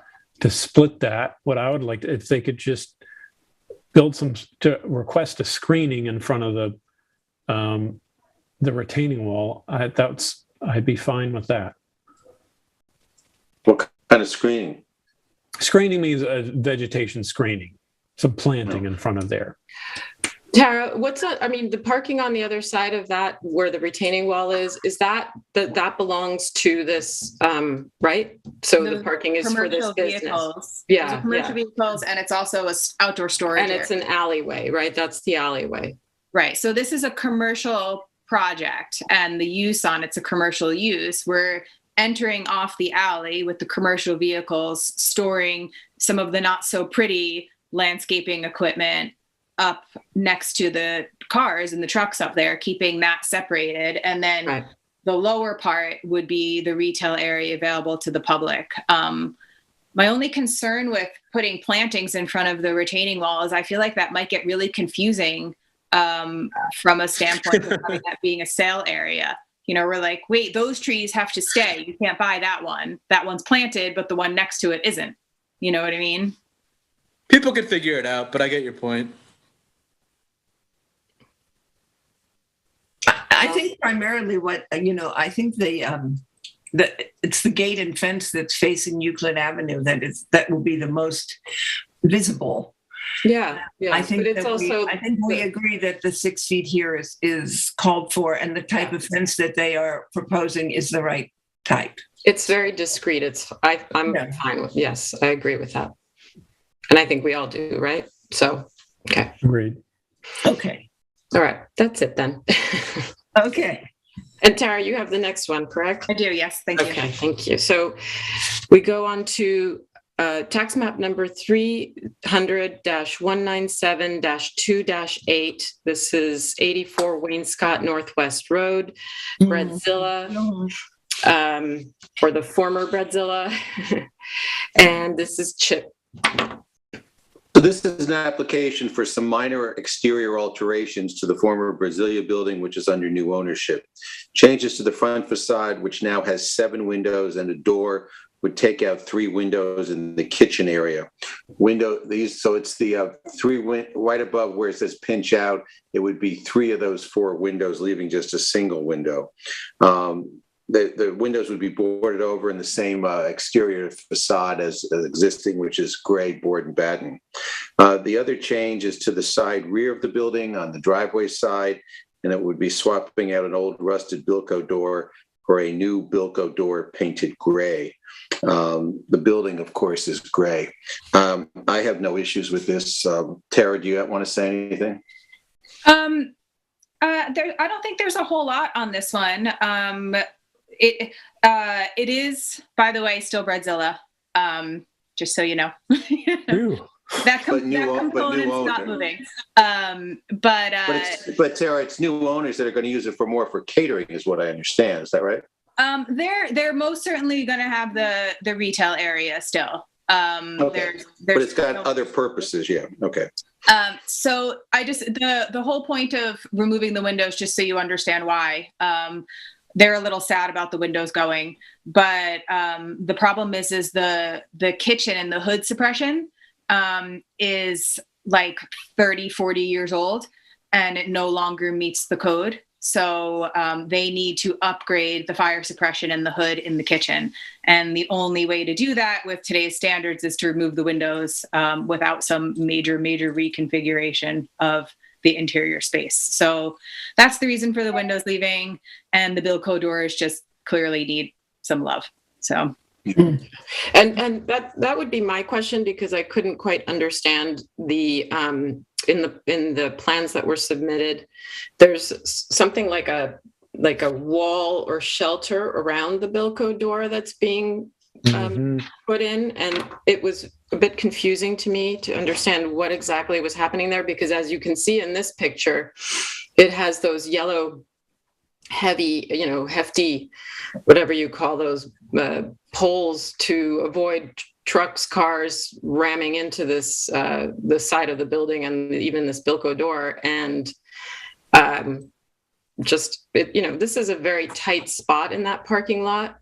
to split that, what I would like to, if they could just to request a screening in front of the retaining wall, I'd be fine with that. What kind of screening? Screening means a vegetation screening, some planting in front of there. Tara, the parking on the other side of that where the retaining wall is that belongs to this, right? So the parking is for this commercial business. vehicles. Yeah, Those are commercial vehicles, and it's also a outdoor storage. And it's an alleyway, right? That's the alleyway. Right. So this is a commercial project, and the use on it's a commercial use. We're entering off the alley with the commercial vehicles, storing some of the not so pretty landscaping equipment up next to the cars and the trucks up there, keeping that separated. And then the lower part would be the retail area available to the public. My only concern with putting plantings in front of the retaining wall is I feel like that might get really confusing from a standpoint of having that being a sale area. You know, we're like, wait, those trees have to stay. You can't buy that one. That one's planted, but the one next to it isn't. You know what I mean? People can figure it out, but I get your point. I think primarily I think it's the gate and fence that's facing Euclid Avenue that will be the most visible. Yeah. I think we agree that the 6 feet here is called for, and the type of fence that they are proposing is the right type. It's very discreet. I'm fine with. Yes, I agree with that, and I think we all do, right? So, okay. Agreed. Okay. All right. That's it then. Okay. And Tara, you have the next one, correct? I do, yes. Thank you. Okay, thank you. So we go on to tax map number 300-197-2-8. This is 84 Wainscott Northwest Road, Breadzilla, or the former Breadzilla. And this is Chip. So this is an application for some minor exterior alterations to the former Brasilia building, which is under new ownership. Changes to the front facade, which now has 7 windows and a door, would take out 3 windows in the kitchen area. So it's the 3 right above where it says pinch out. It would be 3 of those 4 windows, leaving just a single window. The windows would be boarded over in the same exterior facade as existing, which is gray board and batten. The other change is to the side rear of the building on the driveway side, and it would be swapping out an old rusted Bilco door for a new Bilco door painted gray. The building, of course, is gray. I have no issues with this. Tara, do you want to say anything? I don't think there's a whole lot on this one. It is, by the way, still Breadzilla. Just so you know. That component's not moving. But Tara, it's new owners that are going to use it for catering, is what I understand. Is that right? They're most certainly going to have the retail area still. Okay. But it's got other purposes. Yeah. Okay. So I just the whole point of removing the windows, just so you understand why. They're a little sad about the windows going, but the problem is the kitchen and the hood suppression is like 30, 40 years old, and it no longer meets the code. So they need to upgrade the fire suppression and the hood in the kitchen. And the only way to do that with today's standards is to remove the windows without some major reconfiguration of the interior space. So that's the reason for the windows leaving, and the Bilco doors just clearly need some love. So, and that would be my question, because I couldn't quite understand the in the plans that were submitted. There's something like a wall or shelter around the Bilco door that's being put in, and it was a bit confusing to me to understand what exactly was happening there, because as you can see in this picture, it has those yellow hefty, whatever you call those, poles to avoid trucks, cars ramming into this the side of the building, and even this Bilco door. And this is a very tight spot in that parking lot.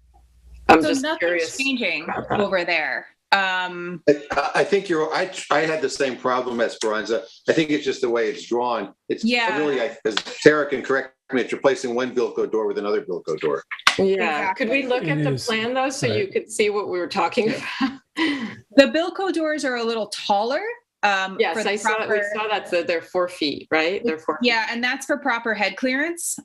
I'm so just nothing's curious changing over there. I think I had the same problem, Esperanza. I think it's just the way it's drawn. It's really, as Tara can correct me, it's replacing one Bilco door with another Bilco door. Yeah. Could we look at the plan though, so you could see what we were talking about? The Bilco doors are a little taller Yes, we saw that. So they're 4 feet, right? They're 4 feet. Yeah, and that's for proper head clearance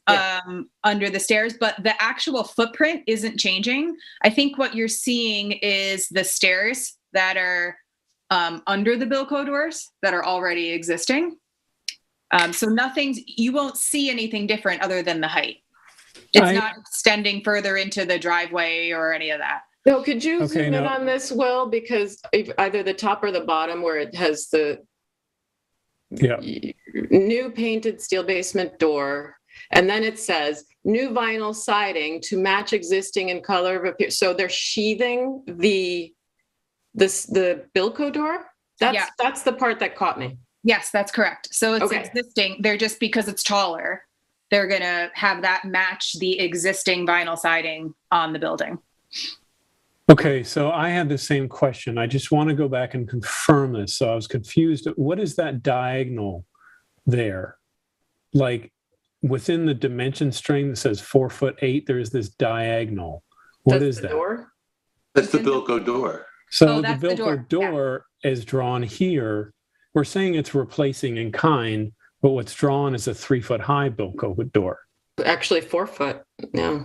under the stairs, but the actual footprint isn't changing. I think what you're seeing is the stairs that are under the Bilco doors that are already existing. So you won't see anything different other than the height. It's not extending further into the driveway or any of that. No, could you zoom in on this, Will? Because either the top or the bottom where it has the new painted steel basement door, and then it says new vinyl siding to match existing in color of appearance. So they're sheathing the Bilco door? That's the part that caught me. Yes, that's correct. So it's existing. They're just, because it's taller, they're going to have that match the existing vinyl siding on the building. Okay, so I had the same question. I just want to go back and confirm this. So I was confused. What is that diagonal there? Like within the dimension string that says 4'8", there is this diagonal. What is that? Door? That's the Bilco door. So the Bilco door is drawn here. We're saying it's replacing in kind, but what's drawn is a 3-foot high Bilco door. Actually 4 foot, yeah.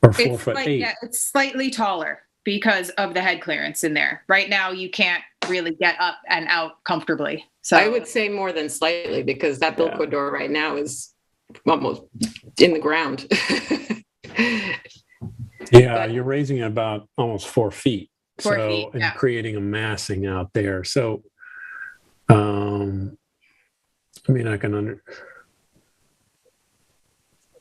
Or 4'8". Yeah, it's slightly taller because of the head clearance in there. Right now, you can't really get up and out comfortably. So I would say more than slightly, because that Bilco door right now is almost in the ground. You're raising it about almost 4 feet. 4 feet, and creating a massing out there. So, I can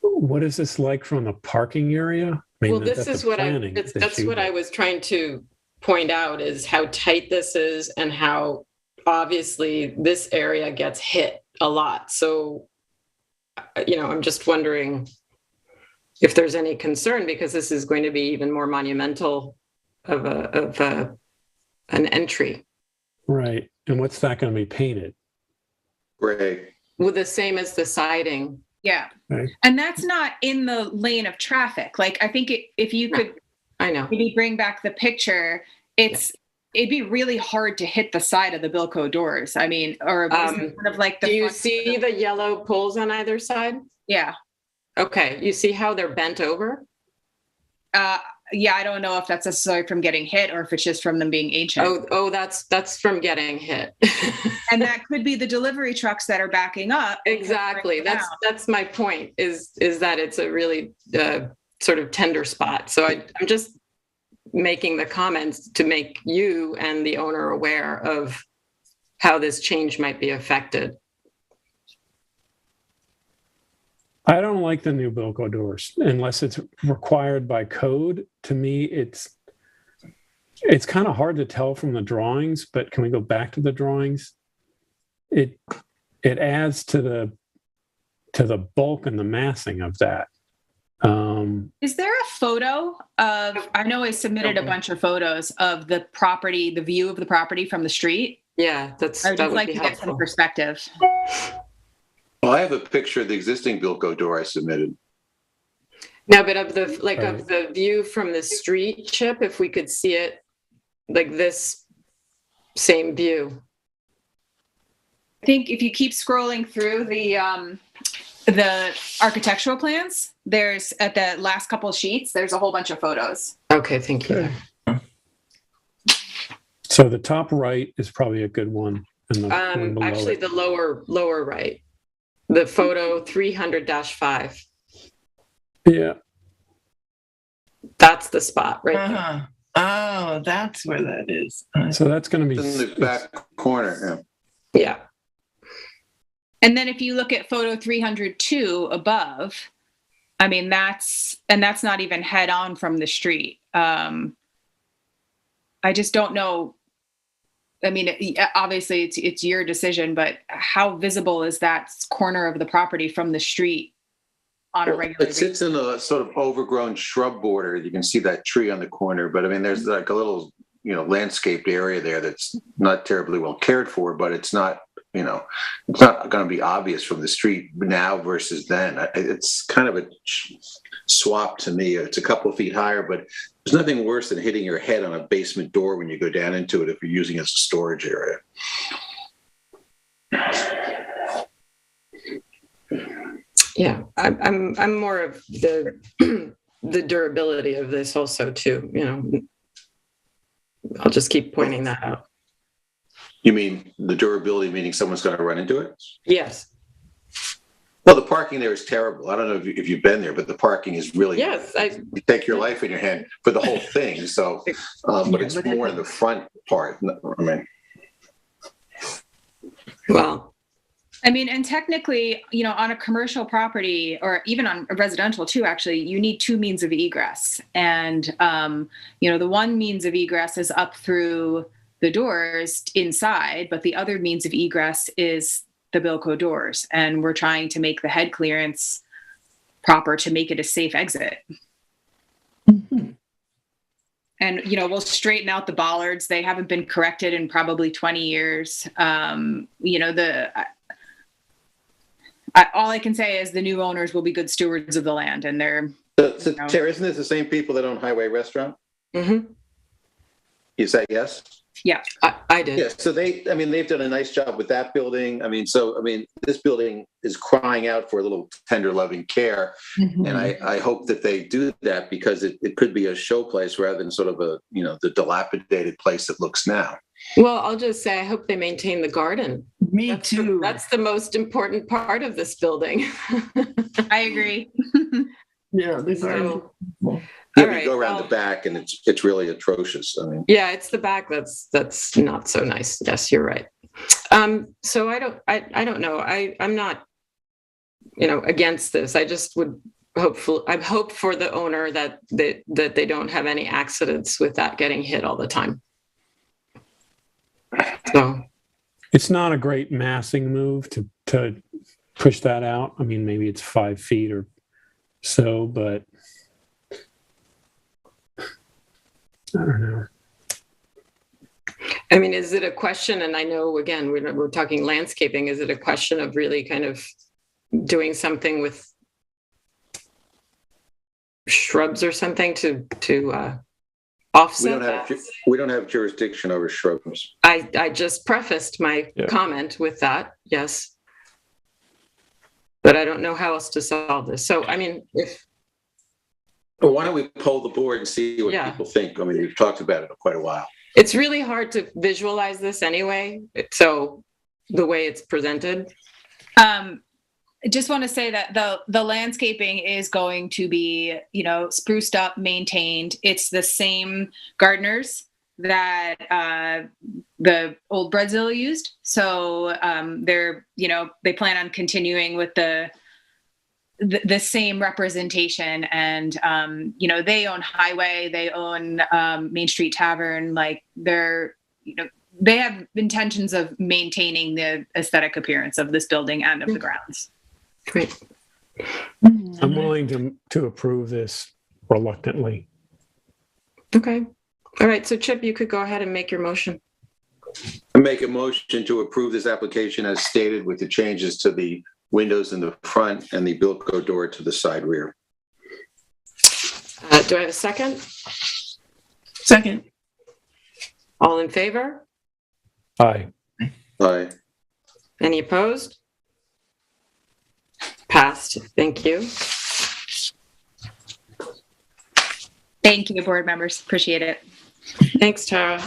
what is this like from the parking area? That's what I was trying to point out, is how tight this is and how obviously this area gets hit a lot. So, I'm just wondering if there's any concern, because this is going to be even more monumental of an entry. Right. And what's that going to be painted? Gray. Well, the same as the siding. Yeah. Right. And that's not in the lane of traffic. Like, I think if you could maybe bring back the picture, it'd be really hard to hit the side of the Bilco doors. I mean, or kind of like the. Do you see the yellow poles on either side? Yeah. Okay. You see how they're bent over? Yeah, I don't know if that's necessarily from getting hit or if it's just from them being ancient. Oh, that's from getting hit. And that could be the delivery trucks that are backing up. Exactly. That's my point, is that it's a really sort of tender spot. So I'm just making the comments to make you and the owner aware of how this change might be affected. I don't like the new Bilco doors unless it's required by code. To me, it's kind of hard to tell from the drawings, but can we go back to the drawings? It adds to the bulk and the massing of that. Is there a photo of, I know I submitted a bunch of photos of the property, the view of the property from the street. Yeah, I would like to get some perspective. Well, I have a picture of the existing Bilco door I submitted. No, but of the view from the street, Chip, if we could see it, like this same view. I think if you keep scrolling through the architectural plans, there's at the last couple of sheets, there's a whole bunch of photos. Okay, thank you. So the top right is probably a good one. And the one below actually, it. the lower right. The photo 300-5. Yeah. That's the spot right there. Oh, that's where that is. So that's going to be in the back corner. Yeah. And then if you look at photo 302 above, I mean, that's not even head on from the street. I just don't know. I mean, obviously it's your decision, but how visible is that corner of the property from the street on a regular basis? It sits in a sort of overgrown shrub border. You can see that tree on the corner, but I mean, there's like a little, landscaped area there that's not terribly well cared for, but it's not, it's not going to be obvious from the street now versus then. It's kind of a swap to me. It's a couple of feet higher, but there's nothing worse than hitting your head on a basement door when you go down into it if you're using it as a storage area. Yeah, I'm more of the the durability of this also too. You know, I'll just keep pointing that out. You mean the durability, meaning someone's going to run into it? Yes. Well, the parking there is terrible. I don't know if you've been there, but the parking is really, Yes, you take your life in your hand for the whole thing. So, but it's more in the front part. I mean, well, I mean, and technically, you know, on a commercial property or even on a residential too, actually, you need two means of egress. And, you know, the one means of egress is up through the doors inside, but the other means of egress is the Bilco doors. And we're trying to make the head clearance proper to make it a safe exit. Mhm. And, you know, we'll straighten out the bollards. They haven't been corrected in probably 20 years. You know, all I can say is the new owners will be good stewards of the land, and they're. so Tara, isn't this the same people that own Highway Restaurant? mm-hmm. You say yes? Yeah. I did. Yes. So they've done a nice job with that building. I mean, this building is crying out for a little tender, loving care. Mhm. And I hope that they do that, because it could be a show place rather than sort of the dilapidated place it looks now. Well, I'll just say I hope they maintain the garden. Me too. That's the most important part of this building. I agree. Yeah, the garden. Yeah, All we right, go around the back and it's really atrocious. I mean, yeah, it's the back that's not so nice. Yes, you're right. So I don't know. I'm not, you know, against this. I just would I hope for the owner that they don't have any accidents with that getting hit all the time. So It's not a great massing move to push that out. I mean, maybe it's 5 feet or so, but I don't know. I mean, is it a question, and I know, again, we're talking landscaping, is it a question of really kind of doing something with shrubs or something to offset that? We don't have jurisdiction over shrubs. I just prefaced my comment with that, yes. But I don't know how else to solve this. So, I mean, Well, why don't we poll the board and see what people think? I mean, we've talked about it for quite a while. it's really hard to visualize this anyway. So the way it's presented. I just want to say that the landscaping is going to be, you know, spruced up, maintained. It's the same gardeners that the old Breadzilla used. So they're, you know, they plan on continuing with the same representation. And, you know, they own Highway, they own Main Street Tavern. Like they're, you know, they have intentions of maintaining the aesthetic appearance of this building and of the grounds. Great. I'm willing to approve this reluctantly. Okay. All right. So Chip, you could go ahead and make your motion. I make a motion to approve this application as stated, with the changes to the windows in the front and the Bilco door to the side rear. Do I have a second? Second. All in favor? Aye. Aye. Any opposed? Passed. Thank you. Thank you, board members. Appreciate it. Thanks, Tara.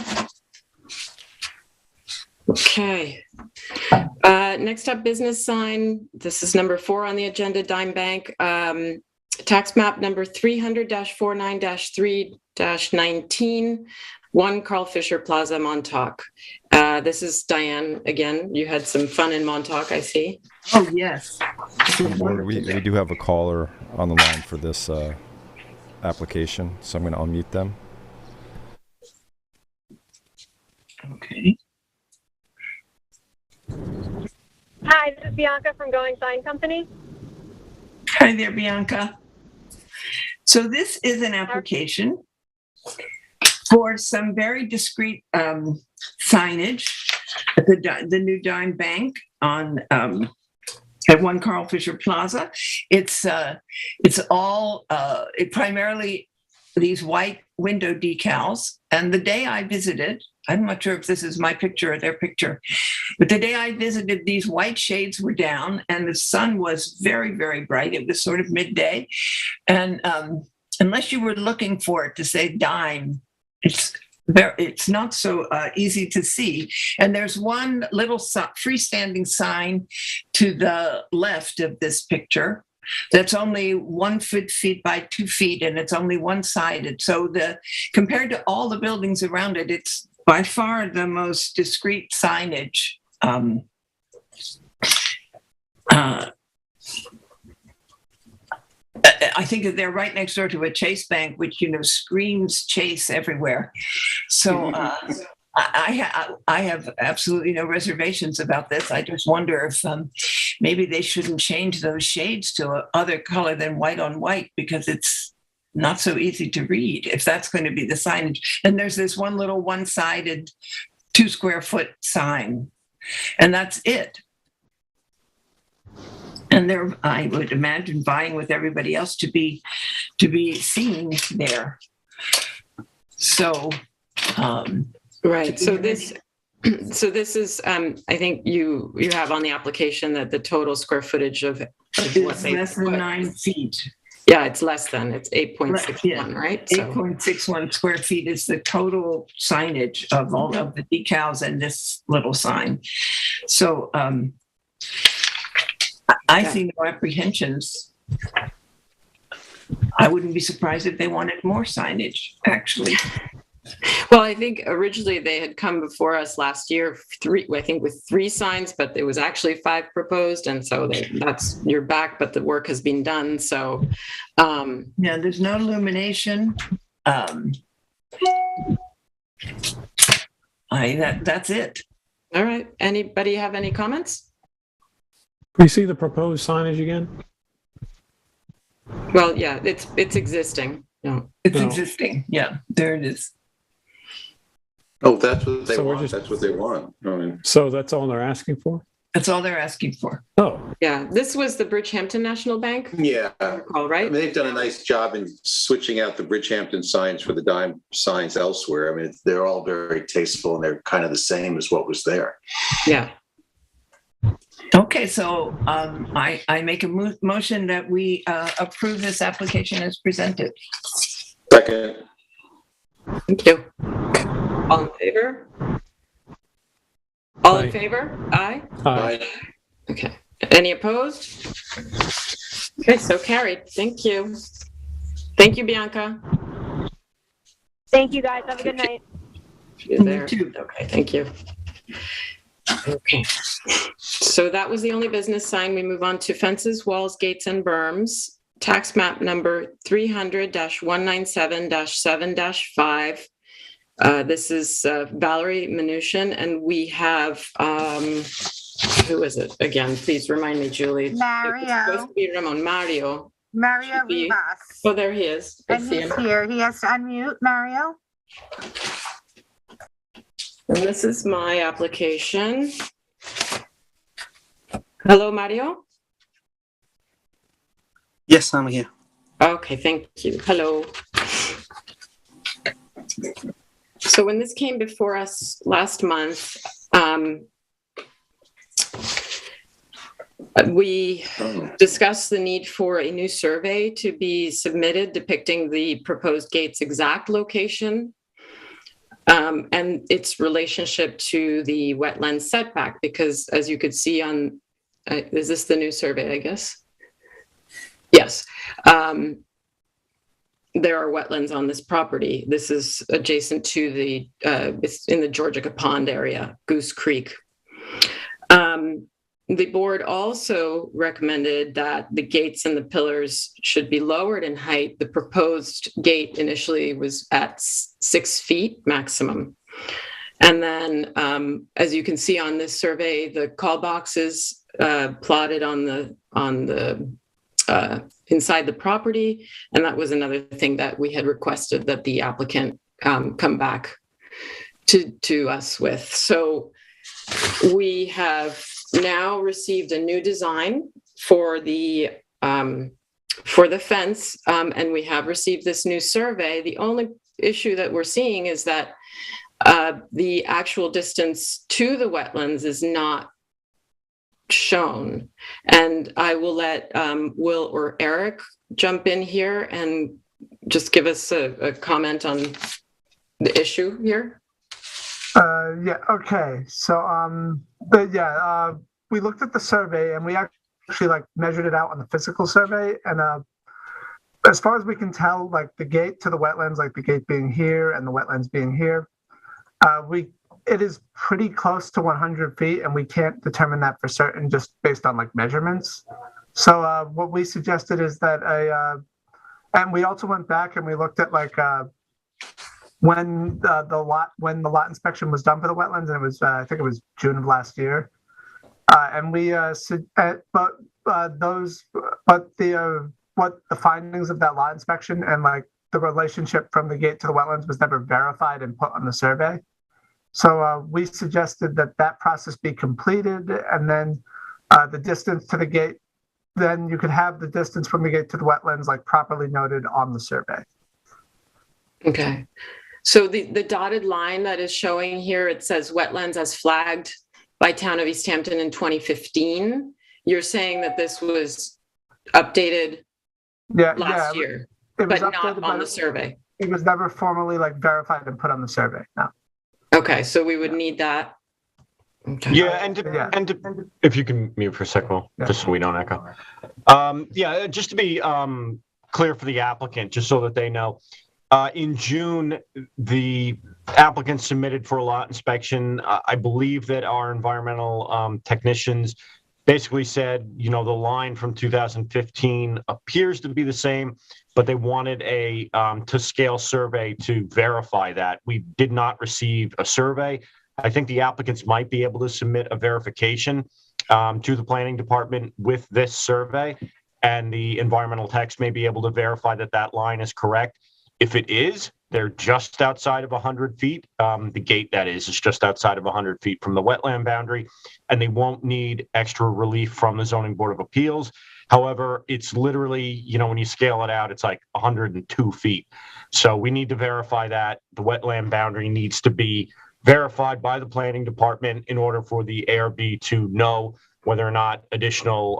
Okay. Next up, business sign. This is number 4 on the agenda, Dime Bank. Tax map number 300-49-3-19, 1 Carl Fisher Plaza, Montauk. This is Diane again. You had some fun in Montauk, I see. Oh, yes. We do have a caller on the line for this application, so I'm going to unmute them. Okay. Hi, this is Bianca from Going Sign Company. Hi there, Bianca. So this is an application for some very discreet signage at the new Dime Bank on at 1 Carl Fisher Plaza. It's all primarily these white window decals. And the day I visited, I'm not sure if this is my picture or their picture, but the day I visited, these white shades were down and the sun was very, very bright. It was sort of midday. And unless you were looking for it to say dime, it's not so easy to see. And there's one little freestanding sign to the left of this picture that's only 1 feet by 2 feet, and it's only one-sided. So compared to all the buildings around it, it's by far the most discreet signage. I think that they're right next door to a Chase Bank, which, screams Chase everywhere. So I have absolutely no reservations about this. I just wonder if maybe they shouldn't change those shades to other color than white on white, because it's not so easy to read if that's going to be the signage. And there's this one little one-sided 2 square foot sign, and that's it. And they're, I would imagine, vying with everybody else to be seen there. So, right. So this is, I think you have on the application that the total square footage of it's less than 9 feet. Yeah, it's less than. It's 8.61, right? 8.61 square feet is the total signage of all of the decals and this little sign. So I see no apprehensions. I wouldn't be surprised if they wanted more signage, actually. Well, I think originally they had come before us last year, with 3 signs, but there was actually 5 proposed. And so you're back, but the work has been done. So, yeah, there's no illumination. That's it. All right. Anybody have any comments? Can we see the proposed signage again? Well, yeah, it's existing. No. It's existing. Yeah, there it is. Oh, that's what they So want. That's what they want. So that's all they're asking for? That's all they're asking for. Oh. Yeah, this was the Bridgehampton National Bank. Yeah. All right. They've done a nice job in switching out the Bridgehampton signs for the dime signs elsewhere. They're all very tasteful and they're kind of the same as what was there. Yeah. Okay, so I make a motion that we approve this application as presented. Second. Thank you. All in favor? All Aye. in favor? Aye? Aye. Okay. Any opposed? Okay, so carried. Thank you. Thank you, Bianca. Thank you, guys. Have a good night. You're there. You too. Okay, thank you. Okay. So that was the only business sign. We move on to fences, walls, gates, and berms. Tax map number 300-197-7-5. This is Valerie Mnuchin, and we have, who is it again? Please remind me, Julie. Mario. It's supposed to be Ramon. Mario Rivas. Oh, there he is. I And see he's him. here. He has to unmute, Mario. And this is my application. Hello, Mario. Yes, I'm here. Okay, thank you. Hello. So when this came before us last month, we discussed the need for a new survey to be submitted depicting the proposed gate's exact location and its relationship to the wetland setback, because as you could see on, is this the new survey, I guess? Yes. There are wetlands on this property. This is adjacent to the, it's in the Georgica Pond area, Goose Creek. The board also recommended that the gates and the pillars should be lowered in height. The proposed gate initially was at 6 feet maximum. And then, as you can see on this survey, the call boxes plotted on the inside the property. And that was another thing that we had requested that the applicant come back to us with. So we have now received a new design for the fence, and we have received this new survey. The only issue that we're seeing is that The actual distance to the wetlands is not shown. And I will let Will or Eric jump in here and just give us a comment on the issue here. Yeah, okay. So, we looked at the survey and we actually like measured it out on the physical survey. And as far as we can tell, like the gate to the wetlands, like the gate being here and the wetlands being here, it is pretty close to 100 feet, and we can't determine that for certain just based on like measurements. So what we suggested is that and we also went back and we looked at like when the lot inspection was done for the wetlands, and it was I think it was June of last year, and we what the findings of that lot inspection and like the relationship from the gate to the wetlands was never verified and put on the survey. So we suggested that process be completed, and then the distance to the gate, then you could have the distance from the gate to the wetlands like properly noted on the survey. Okay. So the dotted line that is showing here, it says wetlands as flagged by Town of East Hampton in 2015. You're saying that this was updated last year, but not on the survey. It was never formally like verified and put on the survey. No. Okay, so we would need that. Okay. Yeah, and if you can mute for a second, just so we don't echo. Just to be clear for the applicant, just so that they know, in June, the applicant submitted for a lot inspection. I believe that our environmental technicians basically said, the line from 2015 appears to be the same, but they wanted a to scale survey to verify that. We did not receive a survey. I think the applicants might be able to submit a verification to the planning department with this survey, and the environmental techs may be able to verify that that line is correct. If it is, they're just outside of 100 feet. The gate, that is just outside of 100 feet from the wetland boundary, and they won't need extra relief from the Zoning Board of Appeals. However, it's literally, when you scale it out, it's like 102 feet. So we need to verify that the wetland boundary needs to be verified by the planning department in order for the ARB to know whether or not additional,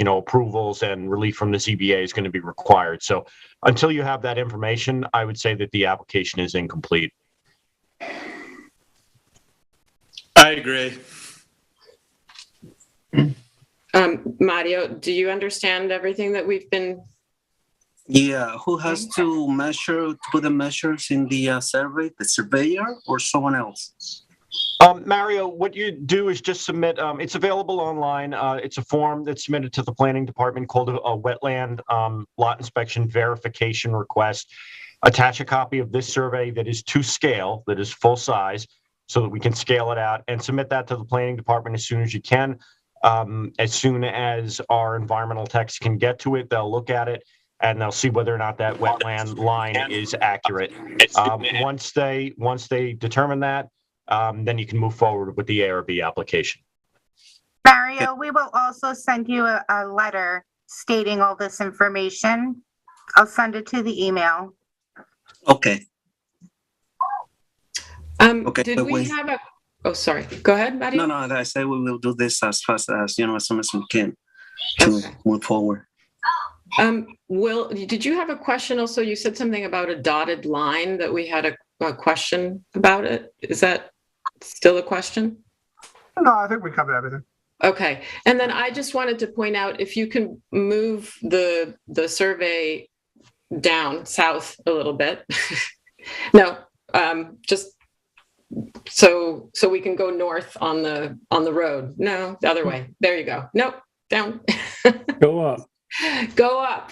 approvals and relief from the ZBA is going to be required. So until you have that information, I would say that the application is incomplete. I agree. Mario, do you understand everything that we've been? Yeah, who has to measure, to put the measures in the survey, the surveyor or someone else? Mario, what you do is just submit, it's available online. It's a form that's submitted to the planning department called a wetland lot inspection verification request. Attach a copy of this survey that is to scale, that is full size, so that we can scale it out, and submit that to the planning department as soon as you can. As soon as our environmental techs can get to it, they'll look at it and they'll see whether or not that wetland line is accurate. Once they determine that, then you can move forward with the ARB application. Mario, we will also send you a letter stating all this information. I'll send it to the email. Okay. Did we have a? Oh, sorry. Go ahead, Mario. No. I say we will do this as fast as as soon as we can to move forward. Will, did you have a question? Also, you said something about a dotted line that we had a question about it. Is that still a question? No, I think we covered everything. Okay. And then I just wanted to point out, if you can move the survey down south a little bit. No, just so we can go north on the road. No, the other way. There you go. Nope, down. Go up. Go up.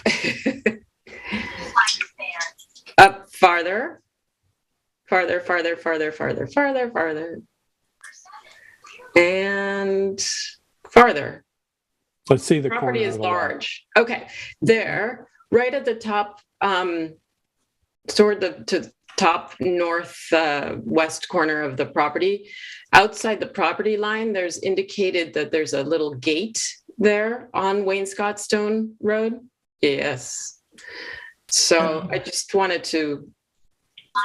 Up farther. Farther. And farther. Let's see the property corner is of the large. Okay, there, right at the top, toward the top north west corner of the property. Outside the property line, there's indicated that there's a little gate there on Wainscotstone Road. Yes. So I just wanted to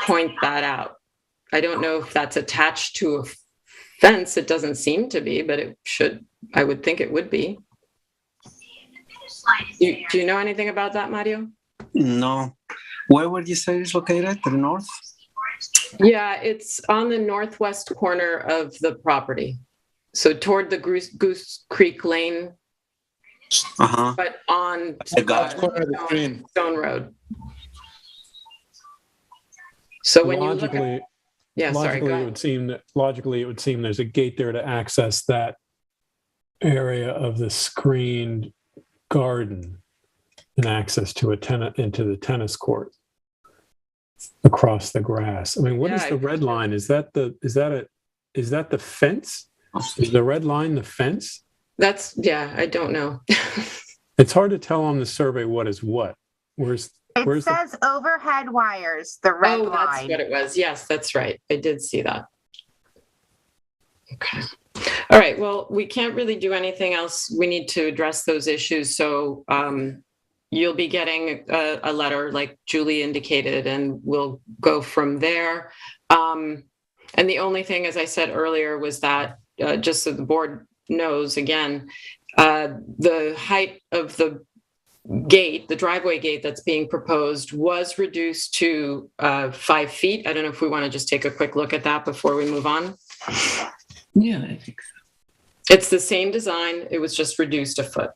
point that out. I don't know if that's attached to a fence. It doesn't seem to be, but it should. I would think it would be. Do you know anything about that, Mario? No. Where would you say it's located? To the north? Yeah, it's on the northwest corner of the property. So toward the Goose Creek Lane, but on The golf corner of the screen. Stone Road. So when you look at, yeah, sorry, go Logically, ahead. it would seem there's a gate there to access that area of the screened garden and access to into the tennis court across the grass. I mean, what is the red line? Is that the fence? Is the red line the fence? That's, yeah, I don't know. It's hard to tell on the survey what is what. Where's It says overhead wires, the red line. That's what it was. Yes, that's right. I did see that. Okay. All right. Well, we can't really do anything else. We need to address those issues. So you'll be getting a letter like Julie indicated, and we'll go from there. And the only thing, as I said earlier, was that just so the board knows, again, the height of the gate, the driveway gate that's being proposed, was reduced to 5 feet. I don't know if we want to just take a quick look at that before we move on. Yeah, I think so. It's the same design. It was just reduced a foot.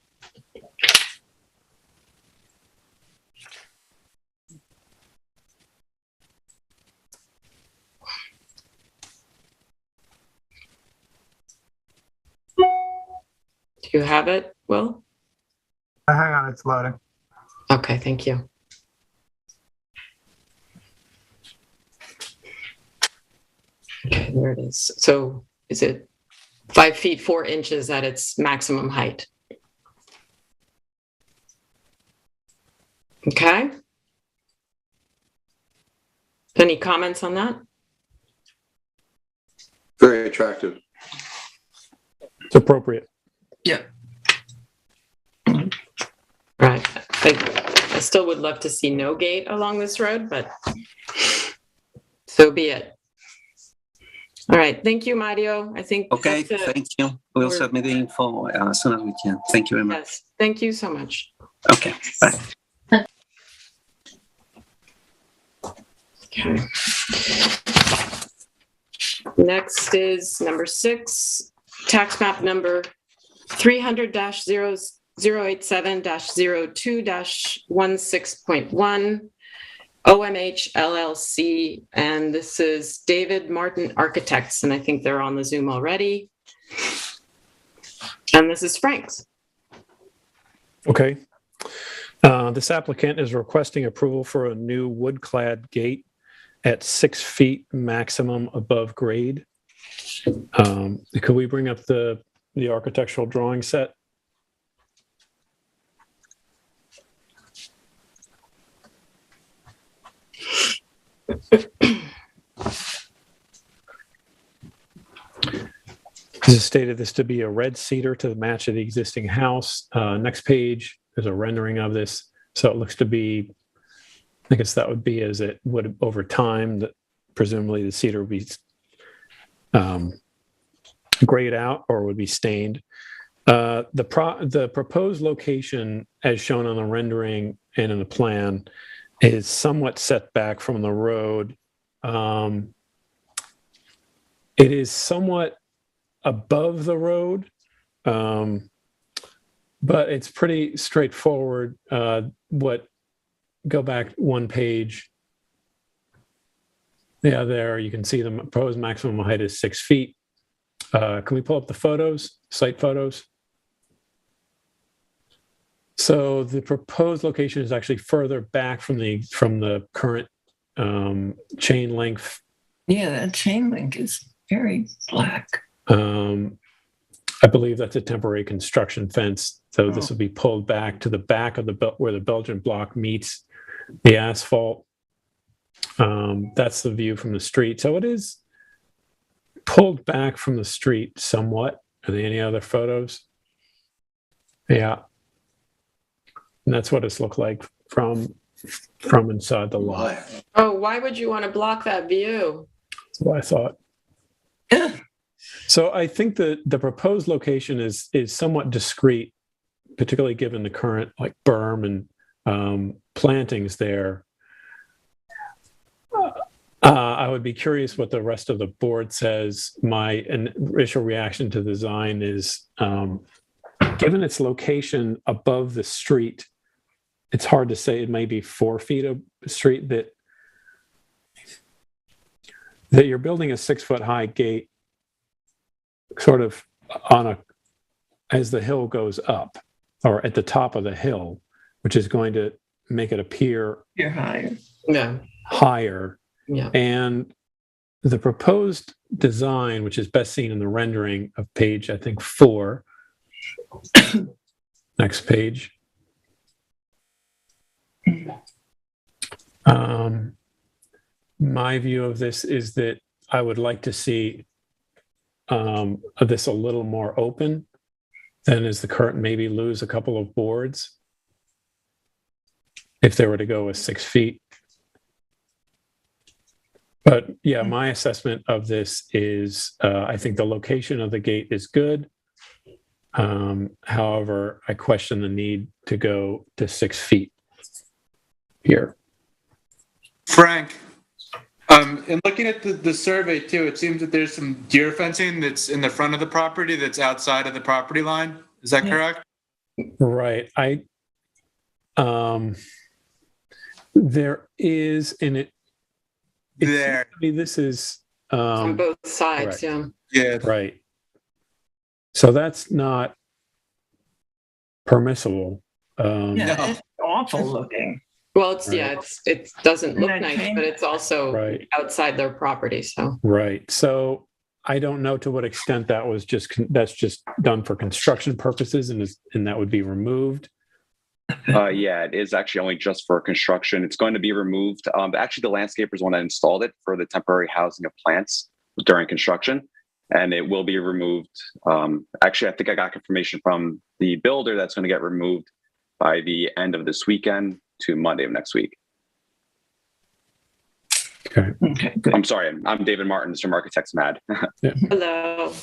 Do you have it, Will? Hang on, it's loading. Okay, thank you. Okay, there it is. So is it 5 feet 4 inches at its maximum height? Okay. Any comments on that? Very attractive. It's appropriate. Yeah. Right. I still would love to see no gate along this road, but so be it. All right. Thank you, Mario. I think. Okay, that's it. thank you. We'll submit the info as soon as we can. Thank you very much. Yes. Thank you so much. Okay, bye. Okay. Next is number 6, tax map number 300-087-02-16.1, OMH LLC, and this is David Martin Architects, and I think they're on the Zoom already. And this is Frank's. Okay. This applicant is requesting approval for a new wood-clad gate at 6 feet maximum above grade. Could we bring up the architectural drawing set? This is stated this to be a red cedar to the match of the existing house. Next page, there's a rendering of this. So it looks to be, I guess that would be as it would over time, that presumably the cedar would be grayed out or would be stained. The proposed location, as shown on the rendering and in the plan, is somewhat set back from the road. It is somewhat above the road, but it's pretty straightforward. Go back one page. Yeah, there you can see the proposed maximum height is 6 feet. Can we pull up the photos, site photos? So the proposed location is actually further back from the current chain link. Yeah, that chain link is very black. I believe that's a temporary construction fence. So this will be pulled back to the back of where the Belgian block meets the asphalt. That's the view from the street. So it is pulled back from the street somewhat. Are there any other photos? Yeah. And that's what it's looked like from inside the lot. Oh, why would you want to block that view? That's what I thought. So I think that the proposed location is somewhat discreet, particularly given the current like berm and plantings there. I would be curious what the rest of the board says. My initial reaction to the design is, given its location above the street, it's hard to say it may be 4 feet of street that you're building a 6-foot high gate sort of as the hill goes up or at the top of the hill, which is going to make it appear higher. Yeah. And the proposed design, which is best seen in the rendering of page, I think 4. Next page. My view of this is that I would like to see this a little more open than is the current, maybe lose a couple of boards if they were to go with 6 feet. But yeah, my assessment of this is I think the location of the gate is good. However, I question the need to go to 6 feet here. Frank, in looking at the survey too, it seems that there's some deer fencing that's in the front of the property that's outside of the property line. Is that correct? Right. There is, and it there. I mean, this is on both sides. Right. Yeah. Right. So that's not permissible. It's awful looking. Well, it doesn't look nice, but it's also right outside their property. So right. So I don't know to what extent that was that's just done for construction purposes, and that would be removed. Yeah, it is actually only just for construction. It's going to be removed. Actually, the landscaper is one that installed it for the temporary housing of plants during construction, and it will be removed. Actually, I think I got confirmation from the builder that's going to get removed by the end of this weekend to Monday of next week. Okay, good. I'm sorry, I'm David Martin, Mr. Architect's mad. Yeah. Hello.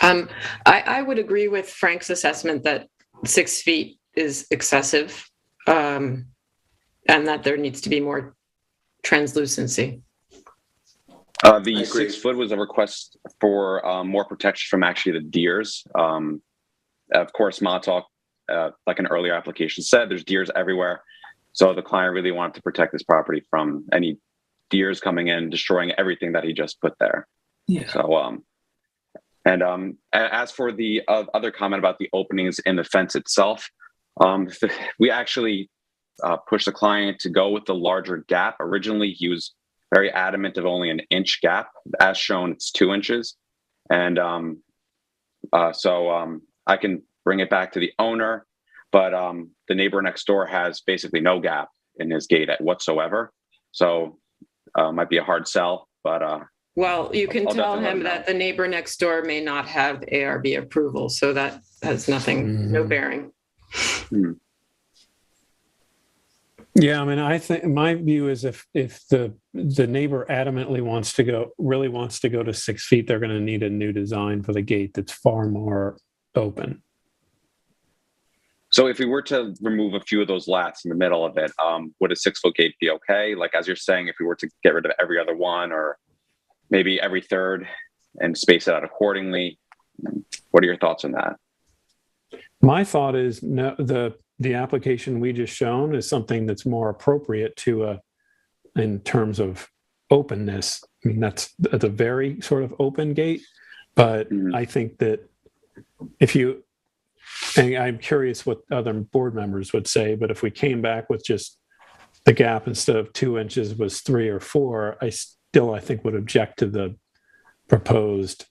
I would agree with Frank's assessment that 6 feet is excessive, and that there needs to be more translucency. The 6 foot was a request for more protection from actually the deers. Of course, Montauk, like an earlier application said, there's deers everywhere. So the client really wanted to protect this property from any deers coming in, destroying everything that he just put there. Yeah. So, as for the other comment about the openings in the fence itself, we actually pushed the client to go with the larger gap. Originally, he was very adamant of only an inch gap. As shown, it's 2 inches. And so I can bring it back to the owner, but the neighbor next door has basically no gap in his gate whatsoever. So might be a hard sell, but well, you can tell him that the neighbor next door may not have ARB approval, so that has nothing, no bearing. Yeah, I mean, I think my view is if the neighbor adamantly really wants to go to 6 feet, they're going to need a new design for the gate that's far more open. So if we were to remove a few of those lats in the middle of it, would a 6 foot gate be okay? Like, as you're saying, if we were to get rid of every other one or maybe every third and space it out accordingly, what are your thoughts on that? My thought is no, the application we just shown is something that's more appropriate to in terms of openness. I mean, that's a very sort of open gate, but I think that and I'm curious what other board members would say, but if we came back with just the gap instead of 2 inches was 3 or 4, I think would object to the proposed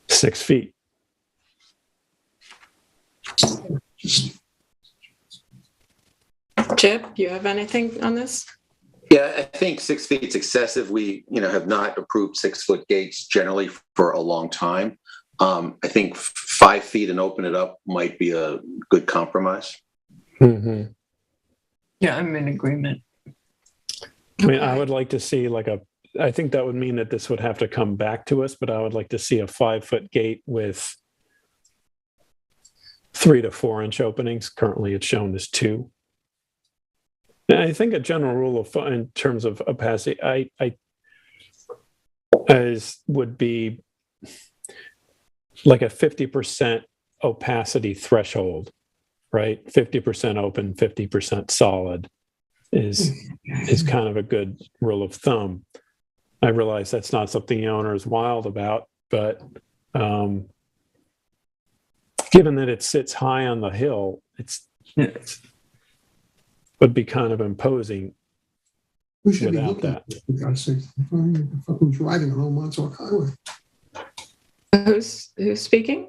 6 feet. Chip, you have anything on this? Yeah, I think 6 feet is excessive. We, have not approved 6 foot gates generally for a long time. I think 5 feet and open it up might be a good compromise. Mm-hmm. Yeah, I'm in agreement. I mean, I would like to see I think that would mean that this would have to come back to us, but I would like to see a 5-foot gate with 3 to 4 inch openings. Currently it's shown as 2. And I think a general rule of thumb in terms of opacity, would be like a 50% opacity threshold, right? 50% open, 50% solid is kind of a good rule of thumb. I realize that's not something the owner is wild about, but given that it sits high on the hill, it's would be kind of imposing We should without be looking that. at it, for God's sake. Who's driving on Old Montauk Highway? Who's speaking?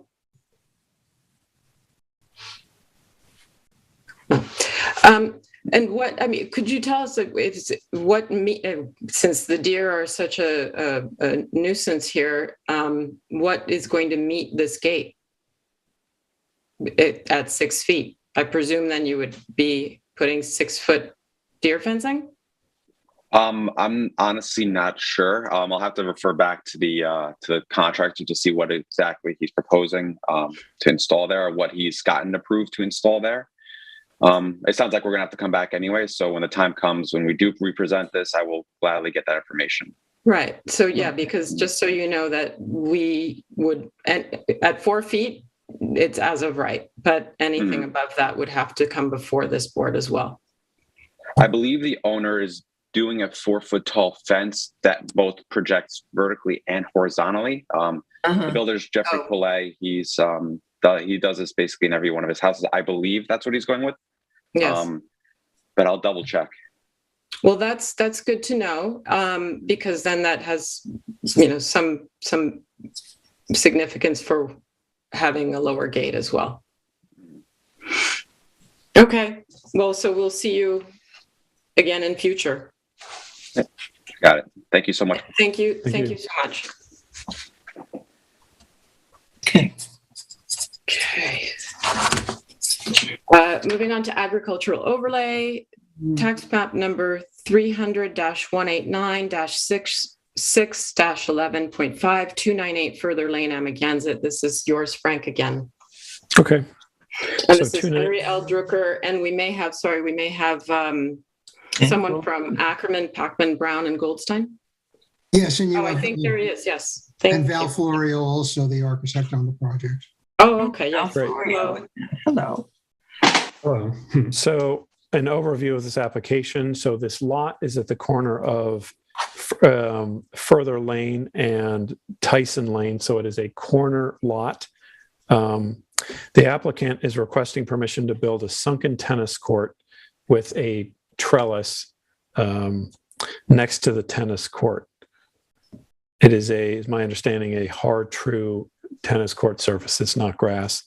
And what, I mean, could you tell us since the deer are such a nuisance here, what is going to meet this gate at 6 feet? I presume then you would be putting 6-foot deer fencing? I'm honestly not sure. I'll have to refer back to the contractor to see what exactly he's proposing to install there, or what he's gotten approved to install there. It sounds like we're gonna have to come back anyway. So when the time comes, when we do represent this, I will gladly get that information. Right. So yeah, because just so you know that we would, at 4 feet, it's as of right, but anything above that would have to come before this board as well. I believe the owner is doing a 4-foot tall fence that both projects vertically and horizontally. The builder's Jeffrey Poulet. He does this basically in every one of his houses. I believe that's what he's going with. Yes. But I'll double check. Well, that's good to know, because then that has, some significance for having a lower gate as well. Okay. Well, so we'll see you again in future. Got it. Thank you so much. Thank you. Thank you so much. Okay. Moving on to agricultural overlay, tax map number 300-189-6-11.5, 298 Further Lane, Amagansett. This is yours, Frank, again. Okay. And this is Mary L. Drucker, and we may have someone from Ackerman, Packman, Brown, and Goldstein. Yes, and I think there he is. Yes. And Val Florio, also the architect on the project. Oh, okay. Yes. Hello. Hello. Hello. So an overview of this application. So this lot is at the corner of Further Lane and Tyson Lane. So it is a corner lot. The applicant is requesting permission to build a sunken tennis court with a trellis next to the tennis court. It is my understanding, a hard, true tennis court surface. It's not grass.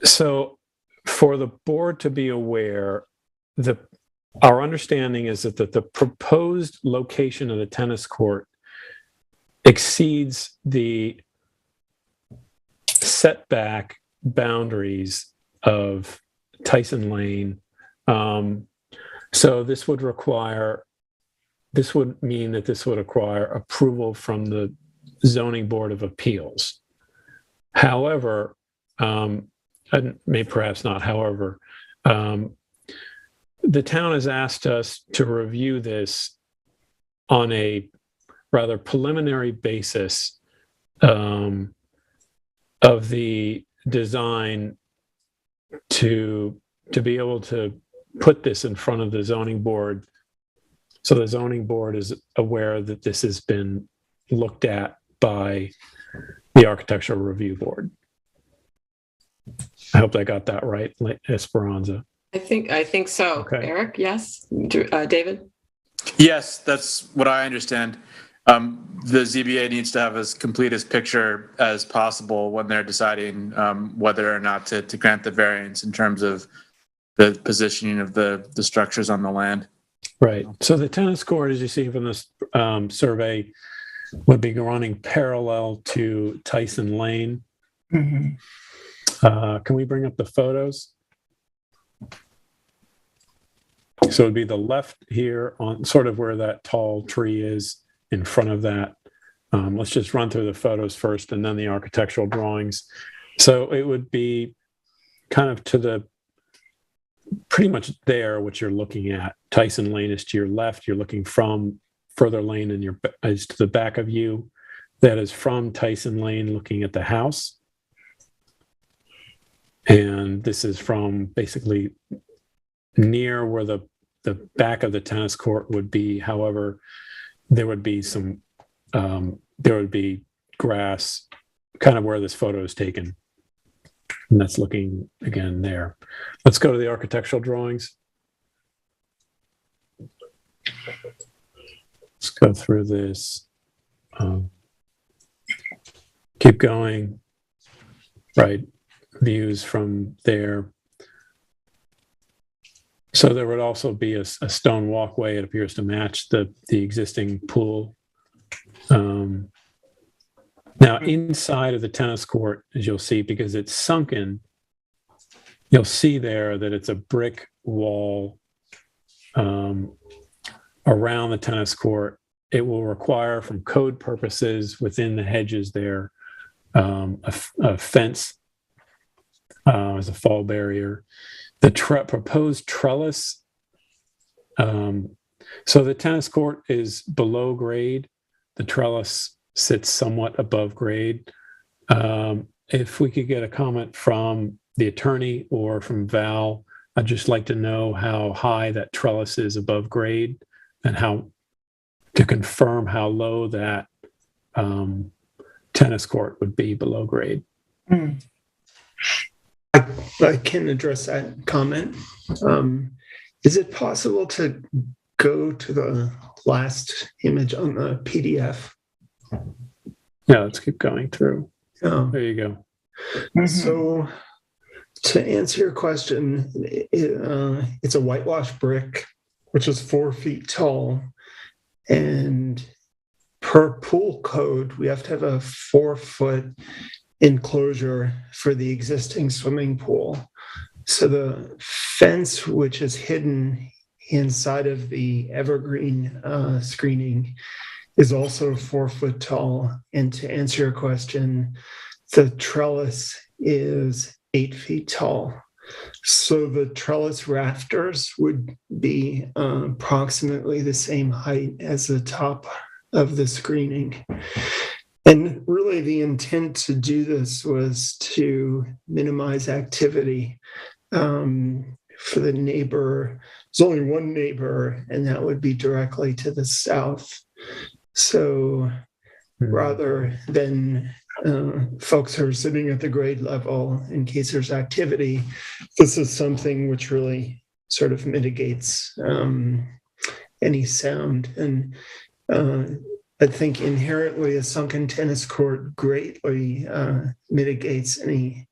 So for the board to be aware, our understanding is that the proposed location of the tennis court exceeds the setback boundaries of Tyson Lane. So this would mean that this would require approval from the Zoning Board of Appeals. However, and perhaps not, however, the town has asked us to review this on a rather preliminary basis of the design to be able to put this in front of the zoning board, so the zoning board is aware that this has been looked at by the architectural review board. I hope I got that right, Esperanza. I think so. Okay. Eric, yes. David? Yes, that's what I understand. The ZBA needs to have as complete a picture as possible when they're deciding whether or not to grant the variance in terms of the positioning of the structures on the land. Right. So the tennis court, as you see from this survey, would be running parallel to Tyson Lane. Mm-hmm. Can we bring up the photos? So it'd be the left here on sort of where that tall tree is in front of that. Let's just run through the photos first and then the architectural drawings. So it would be kind of to the, pretty much there, what you're looking at. Tyson Lane is to your left. You're looking from further lane and is to the back of you. That is from Tyson Lane looking at the house. And this is from basically near where the back of the tennis court would be. However, there would be some, there would be grass kind of where this photo is taken. And that's looking again there. Let's go to the architectural drawings. Let's go through this. Keep going. Right. Views from there. So there would also be a stone walkway. It appears to match the existing pool. Now, inside of the tennis court, as you'll see, because it's sunken, you'll see there that it's a brick wall around the tennis court. It will require, from code purposes, within the hedges there, a fence as a fall barrier. The proposed trellis. So the tennis court is below grade. The trellis sits somewhat above grade. If we could get a comment from the attorney or from Val, I'd just like to know how high that trellis is above grade and how to confirm how low that tennis court would be below grade. I can address that comment. Is it possible to go to the last image on the PDF? Yeah, let's keep going through. Oh. There you go. So to answer your question, it's a whitewashed brick, which is 4 feet tall. And per pool code, we have to have a 4-foot enclosure for the existing swimming pool. So the fence, which is hidden inside of the evergreen screening, is also 4 foot tall. And to answer your question, the trellis is 8 feet tall. So the trellis rafters would be approximately the same height as the top of the screening. And really the intent to do this was to minimize activity for the neighbor. There's only one neighbor, and that would be directly to the south. So rather than folks who are sitting at the grade level in case there's activity, this is something which really sort of mitigates any sound. And I think inherently a sunken tennis court greatly mitigates any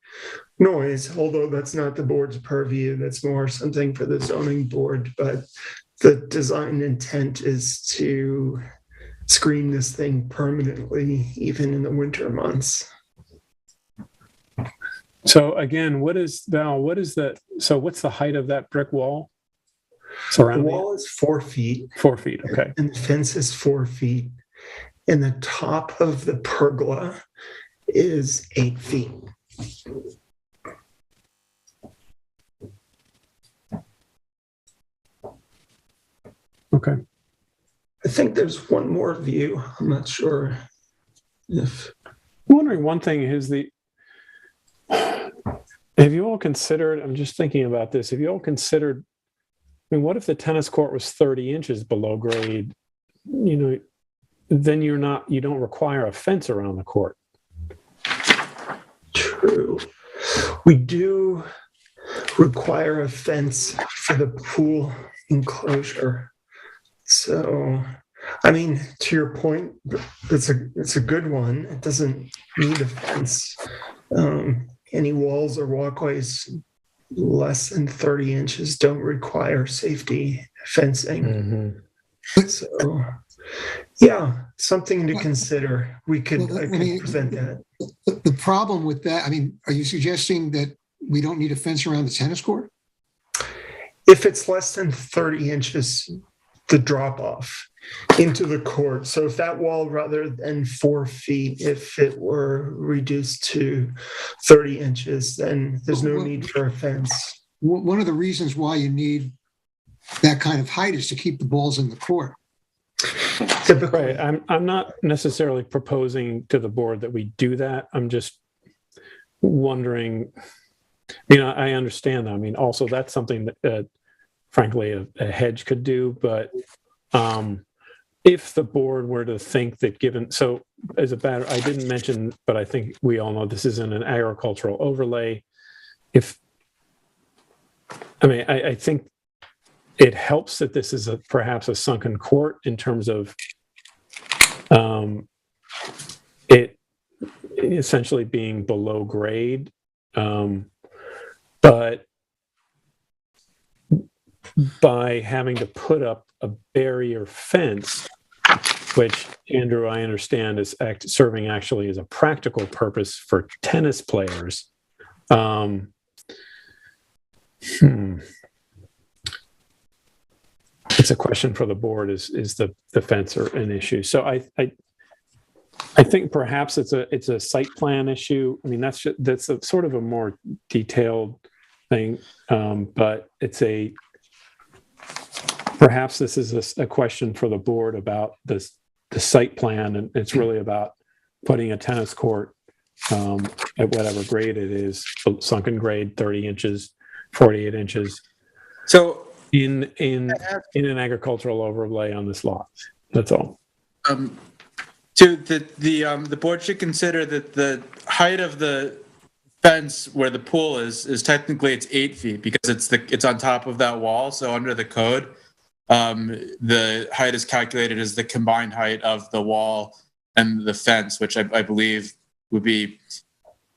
noise, although that's not the board's purview. That's more something for the zoning board. But the design intent is to screen this thing permanently, even in the winter months. So again, what is that? So what's the height of that brick wall? The wall is 4 feet. 4 feet, okay. And the fence is 4 feet. And the top of the pergola is 8 feet. Okay. I think there's one more view. I'm not sure if. I'm wondering one thing is have you all considered, I'm just thinking about this, have you all considered, I mean, what if the tennis court was 30 inches below grade? You know, then you don't require a fence around the court. True. We do require a fence for the pool enclosure. So, I mean, to your point, it's a good one. It doesn't need a fence. Any walls or walkways less than 30 inches don't require safety fencing. So, yeah, something to consider. I could present that. The problem with that, I mean, are you suggesting that we don't need a fence around the tennis court? if it's less than 30 inches, the drop off into the court. So if that wall, rather than 4 feet, if it were reduced to 30 inches, then there's no need for a fence. One of the reasons why you need that kind of height is to keep the balls in the court. Right. I'm not necessarily proposing to the board that we do that. I'm just wondering, I understand that. I mean, also that's something that, frankly, a hedge could do, but if the board were to think that I didn't mention, but I think we all know this isn't an agricultural overlay. I think it helps that this is perhaps a sunken court in terms of it essentially being below grade. But by having to put up a barrier fence, which, Andrew, I understand is serving actually as a practical purpose for tennis players. It's a question for the board. Is the fence an issue? So I think perhaps it's a site plan issue. I mean, that's a sort of a more detailed thing, but perhaps this is a question for the board about the site plan, and it's really about putting a tennis court at whatever grade it is, sunken grade, 30 inches, 48 inches. So in an agricultural overlay on this lot. That's all. The board should consider that the height of the fence where the pool is technically it's 8 feet because it's on top of that wall. So under the code, the height is calculated as the combined height of the wall and the fence, which I believe would be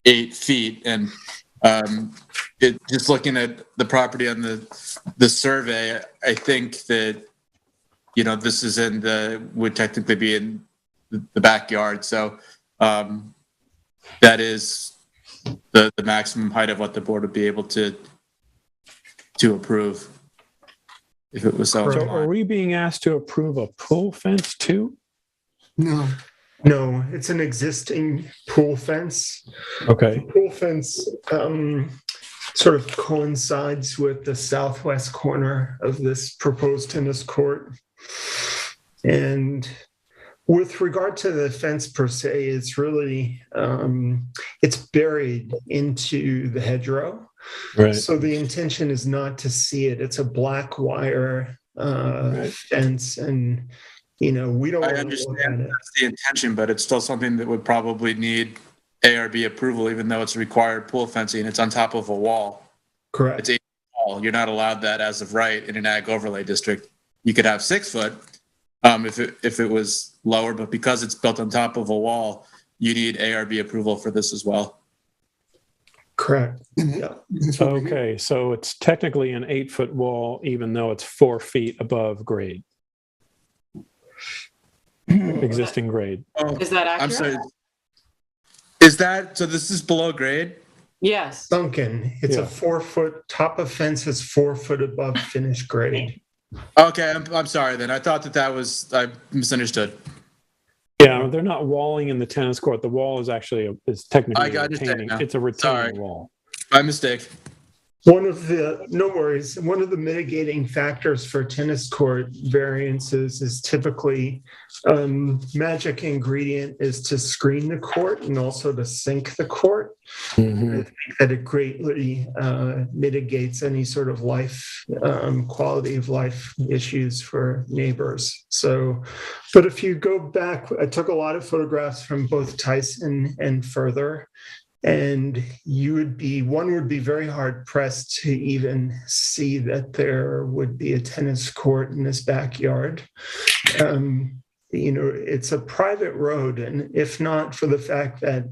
8 feet. And just looking at the on the survey, I think that this is would technically be in the backyard. So that is the maximum height of what the board would be able to approve if it was so. So are we being asked to approve a pool fence too? No, it's an existing pool fence. Okay. The pool fence sort of coincides with the southwest corner of this proposed tennis court. And with regard to the fence per se, it's really, it's buried into the hedgerow. Right. So the intention is not to see it. It's a black wire fence, and we don't. I understand that's the intention, but it's still something that would probably need ARB approval, even though it's required pool fencing. It's on top of a wall. Correct. It's 8 feet tall. You're not allowed that as of right in an ag overlay district. You could have 6 foot if it was lower, but because it's built on top of a wall, you need ARB approval for this as well. Correct. Yeah. Okay, so it's technically an 8-foot wall, even though it's 4 feet above grade. Existing grade. Is that accurate? I'm sorry. Is that so? This is below grade. Yes. Sunken. It's a 4-foot top of fence is 4 foot above finished grade. Okay, I'm sorry then. I thought I misunderstood. Yeah, they're not walling in the tennis court. The wall is actually technically retaining. It's a retaining wall. My mistake. No worries. One of the mitigating factors for tennis court variances is typically magic ingredient is to screen the court and also to sink the court. Mm-hmm. I think that it greatly mitigates any sort of quality of life issues for neighbors. So, but if you go back, I took a lot of photographs from both Tyson and further. And one would be very hard pressed to even see that there would be a tennis court in this backyard. It's a private road, and if not for the fact that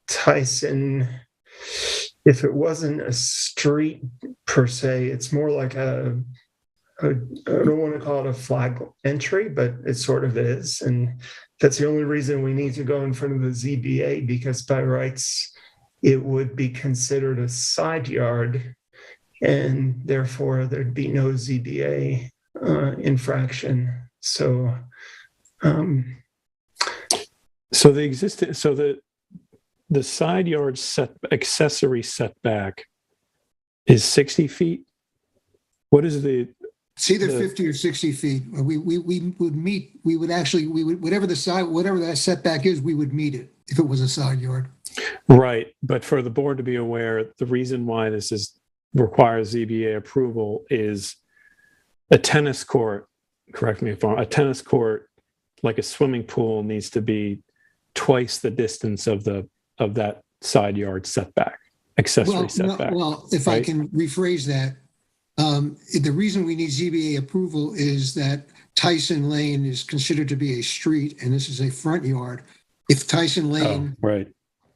Tyson, if it wasn't a street per se, it's more like I don't want to call it a flag entry, but it sort of is. And that's the only reason we need to go in front of the ZBA, because by rights, it would be considered a side yard and therefore there'd be no ZBA infraction. So, so the side yard accessory setback is 60 feet. What is it's either 50 or 60 feet. We would meet. We would whatever that setback is, we would meet it if it was a side yard. Right, but for the board to be aware, the reason why this requires ZBA approval is a tennis court. Correct me if I'm wrong. A tennis court, like a swimming pool, needs to be twice the distance of that side yard setback, accessory setback. If I can rephrase that, the reason we need ZBA approval is that Tyson Lane is considered to be a street, and this is a front yard. If Tyson Lane, right,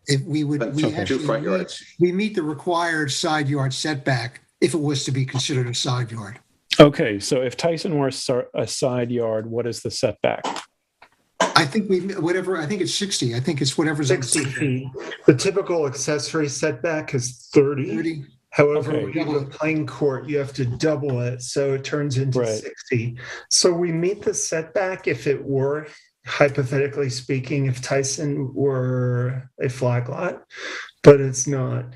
if we meet the required side yard setback if it was to be considered a side yard. Okay, so if Tyson were a side yard, what is the setback? I think I think it's 60. I think it's whatever's 60 feet. The typical accessory setback is 30. However, when you have a playing court, you have to double it, so it turns into 60. So we meet the setback if it were, hypothetically speaking, if Tyson were a flag lot, but it's not.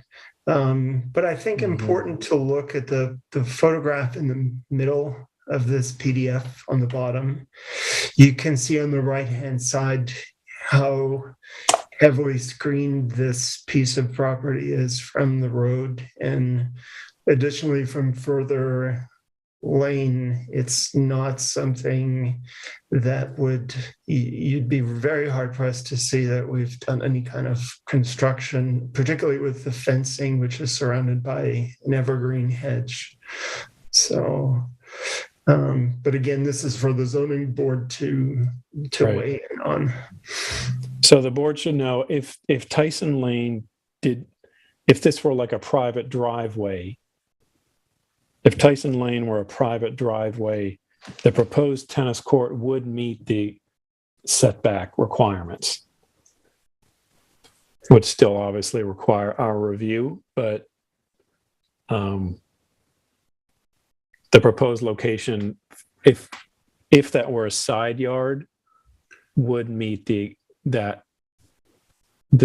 But I think important to look at the photograph in the middle of this PDF on the bottom. You can see on the right-hand side how heavily screened this piece of property is from the road. And additionally, from further lane, it's not something that you'd be very hard pressed to see that we've done any kind of construction, particularly with the fencing, which is surrounded by an evergreen hedge. So, but again, this is for the zoning board to weigh in on. So the board should know if Tyson Lane if this were like a private driveway, if Tyson Lane were a private driveway, the proposed tennis court would meet the setback requirements. Would still obviously require our review, but the proposed location, if that were a side yard, would meet the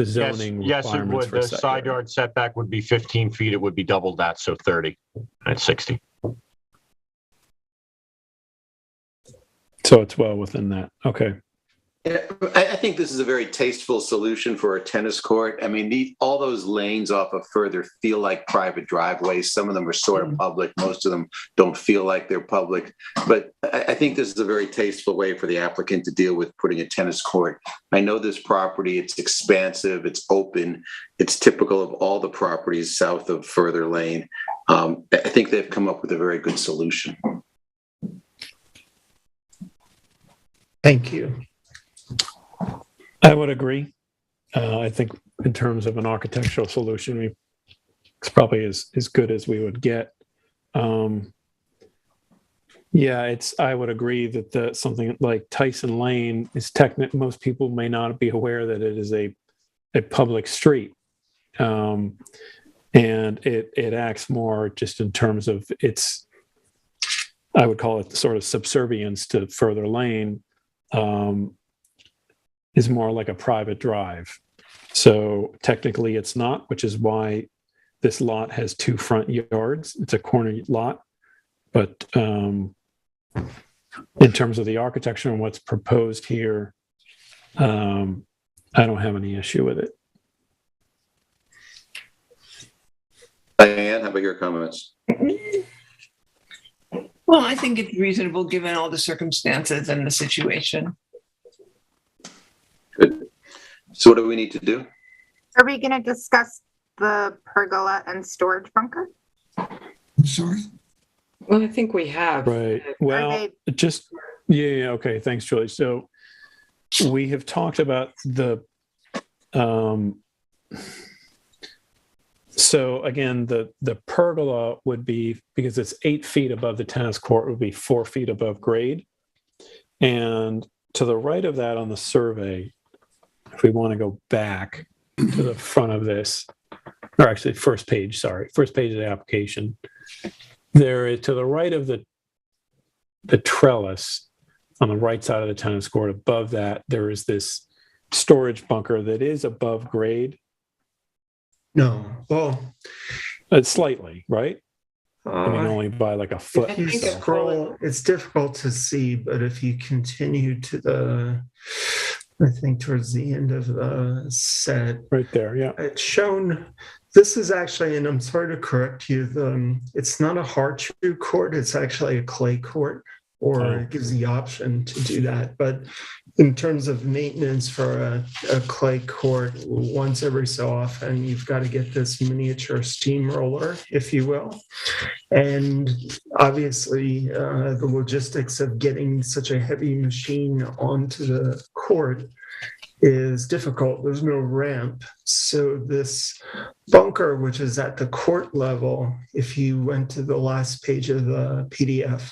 zoning yes, it requirements. would. The side yard setback would be 15 feet. It would be double that, so 30 at 60. So it's well within that. Okay. Yeah, I think this is a very tasteful solution for a tennis court. I mean, all those lanes off of further feel like private driveways. Some of them are sort of public. Most of them don't feel like they're public. But I think this is a very tasteful way for the applicant to deal with putting a tennis court. I know this property, it's expansive, it's open. It's typical of all the properties south of further lane. I think they've come up with a very good solution. Thank you. I would agree. I think in terms of an architectural solution, it's probably as good as we would get. I would agree that something like Tyson Lane is most people may not be aware that it is a public street. And it acts more just in terms of I would call it the sort of subservience to further lane. Is more like a private drive. So technically it's not, which is why this lot has two front yards. It's a corner lot. But in terms of the architecture and what's proposed here, I don't have any issue with it. Diane, how about your comments? Well, I think it's reasonable given all the circumstances and the situation. Good. So what do we need to do? Are we going to discuss the pergola and storage bunker? I'm sorry? Well, I think we have. Right. Well, okay. Thanks, Julie. So we have talked about so again, the pergola would be, because it's 8 feet above the tennis court, would be 4 feet above grade. And to the right of that on the survey, if we want to go back to the front of this, or actually first page of the application. There is, to the right of the trellis, on the right side of the tennis court, above that, there is this storage bunker that is above grade. No, well, Slightly, right? I mean, only by like a foot. If you scroll, it's difficult to see, but if you continue to I think towards the end of the set. Right there, yeah. It's shown, this is actually, and I'm sorry to correct you, it's not a hard shoe court, it's actually a clay court, or it gives the option to do that. But in terms of maintenance for a clay court, once every so often, you've got to get this miniature steamroller, if you will. And obviously, the logistics of getting such a heavy machine onto the court is difficult. There's no ramp. So this bunker, which is at the court level, if you went to the last page of the PDF,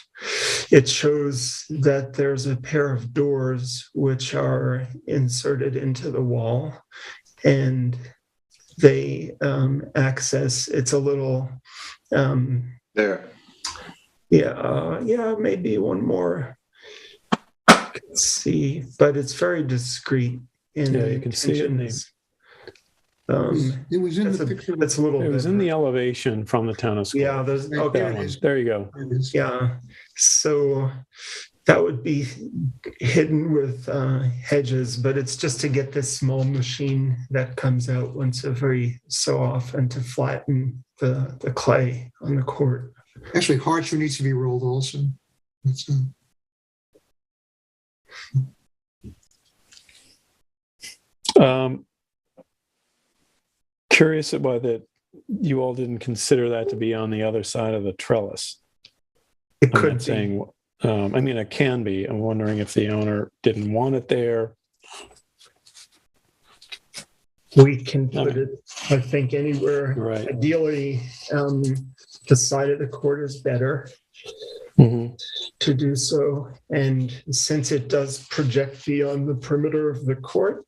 it shows that there's a pair of doors which are inserted into the wall, and they access, it's a little there. Yeah, maybe one more. Let's see, but it's very discreet. You can see it. It was in the picture. That's a little. It was in the elevation from the tennis court. Yeah, there's okay. There you go. Yeah, so that would be hidden with hedges, but it's just to get this small machine that comes out once every so often to flatten the clay on the court. Actually, hard shoe needs to be rolled also. That's, Curious about that you all didn't consider that to be on the other side of the trellis. It could be. Saying, I mean, it can be. I'm wondering if the owner didn't want it there. We can put it, I think, anywhere. Right. Ideally, the side of the court is better. To do so. And since it does project beyond the perimeter of the court,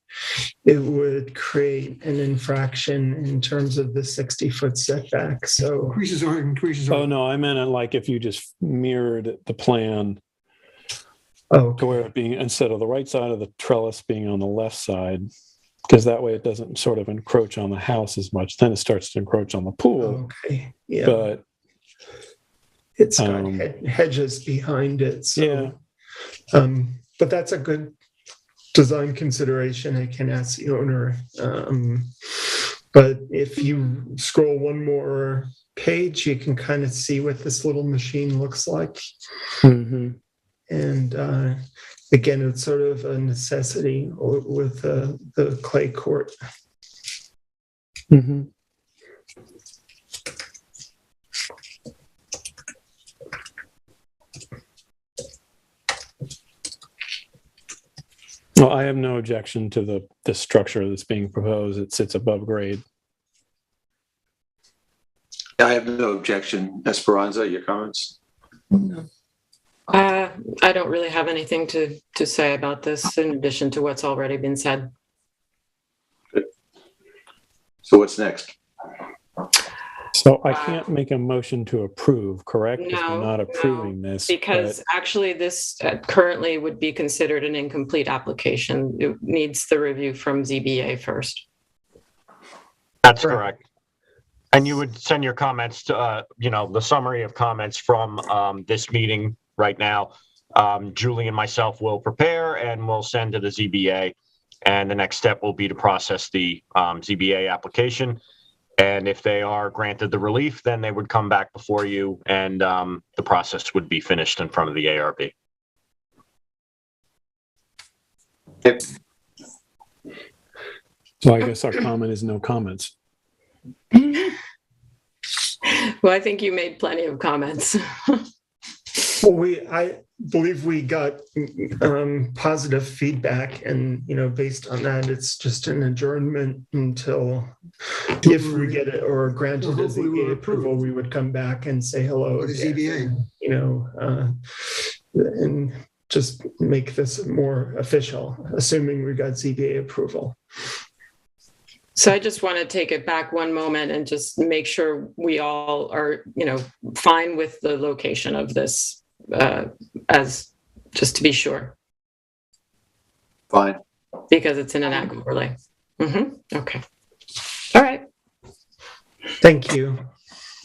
it would create an infraction in terms of the 60-foot setback. So increases. Oh, no, I meant it like if you just mirrored the plan to where it being, instead of the right side of the trellis being on the left side, because that way it doesn't sort of encroach on the house as much. Then it starts to encroach on the pool. Okay, yeah. But it's got hedges behind it. So, but that's a good design consideration. I can ask the owner. But if you scroll one more page, you can kind of see what this little machine looks like. And again, it's sort of a necessity with the clay court. Well, I have no objection to the structure that's being proposed. It sits above grade. I have no objection. Esperanza, your comments? I don't really have anything to say about this in addition to what's already been said. Good. So what's next? So I can't make a motion to approve, correct? If we're not approving this. Because actually this currently would be considered an incomplete application. It needs the review from ZBA first. That's correct. And you would send your comments to, the summary of comments from this meeting right now. Julie and myself will prepare and we'll send to the ZBA. And the next step will be to process the ZBA application. And if they are granted the relief, then they would come back before you and the process would be finished in front of the ARB. So I guess our comment is no comments. Well, I think you made plenty of comments. Well, I believe we got positive feedback, and based on that, it's just an adjournment until if we get it or granted a ZBA approval, we would come back and say hello to ZBA. And just make this more official, assuming we got ZBA approval. So I just want to take it back one moment and just make sure we all are, fine with the location of this, as just to be sure. Fine. Because it's in an ag overlay. Okay. All right. Thank you.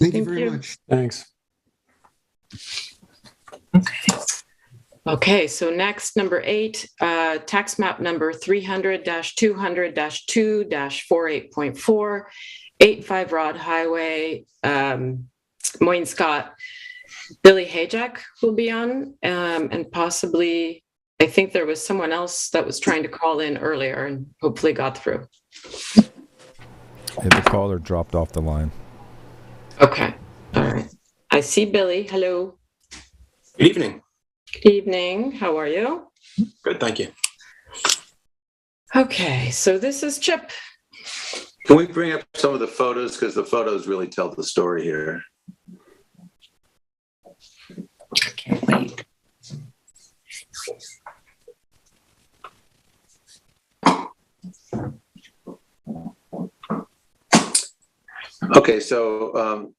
Thank you very much. Thanks. Okay, so next, number 8, tax map number 300-200-2-48.4, 85 Rod Highway, Moyne Scott. Billy Hayjack will be on, and possibly, I think there was someone else that was trying to call in earlier and hopefully got through. Yeah, the caller dropped off the line. Okay, all right. I see Billy. Hello. Good evening. Good evening. How are you? Good, thank you. Okay, so this is Chip. Can we bring up some of the photos? Because the photos really tell the story here. I can't wait. Okay, so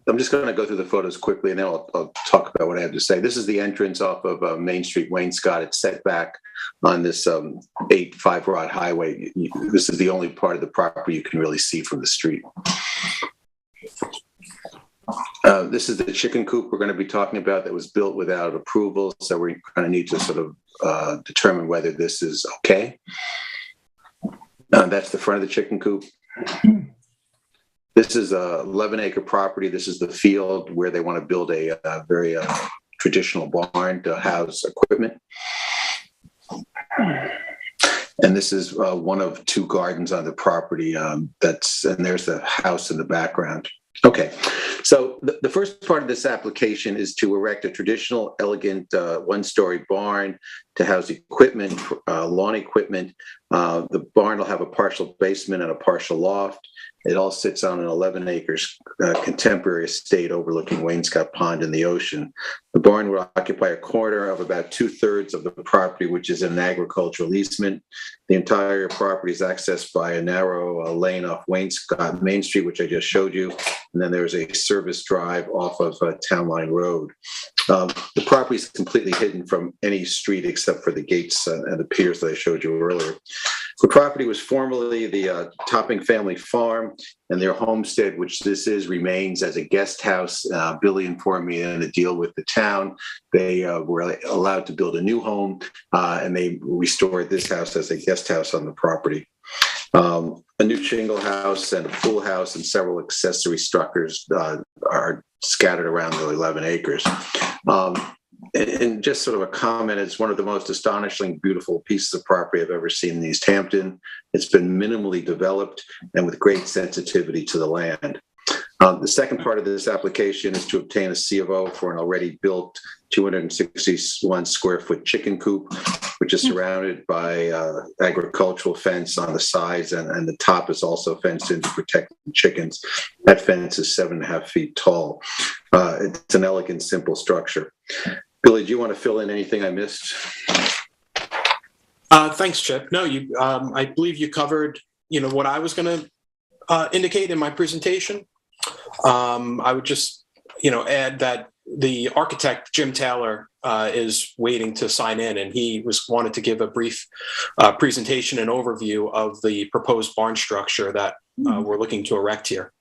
I'm just going to go through the photos quickly, and then I'll talk about what I have to say. This is the entrance off of Main Street, Wainscott. It's set back on this 85 Rod Highway. This is the only part of the property you can really see from the street. This is the chicken coop we're going to be talking about that was built without approval, so we kind of need to sort of determine whether this is okay. That's the front of the chicken coop. This is a 11-acre property. This is the field where they want to build a very traditional barn to house equipment. And this is one of 2 gardens on the property. And there's the house in the background. Okay, so the first part of this application is to erect a traditional, elegant 1-story barn to house equipment, lawn equipment. The barn will have a partial basement and a partial loft. It all sits on an 11-acre contemporary estate overlooking Wainscott Pond and the ocean. The barn will occupy a corner of about 2/3 of the property, which is an agricultural easement. The entire property is accessed by a narrow lane off Wainscott Main Street, which I just showed you. And then there's a service drive off of Town Line Road. The property is completely hidden from any street except for the gates and the piers that I showed you earlier. The property was formerly the Topping family farm, and their homestead, which this is, remains as a guest house. Billy informed me in a deal with the town, they were allowed to build a new home, and they restored this house as a guest house on the property. A new shingle house and a pool house and several accessory structures are scattered around the 11 acres. And just sort of a comment, it's one of the most astonishingly beautiful pieces of property I've ever seen in East Hampton. It's been minimally developed and with great sensitivity to the land. The second part of this application is to obtain a C of O for an already built 261 square foot chicken coop, which is surrounded by agricultural fence on the sides, and the top is also fenced in to protect the chickens. That fence is 7.5 feet tall. It's an elegant, simple structure. Billy, do you want to fill in anything I missed? Thanks, Chip. No, I believe you covered, what I was going to indicate in my presentation. I would just, add that the architect, Jim Taylor, is waiting to sign in, and he wanted to give a brief presentation and overview of the proposed barn structure that we're looking to erect here.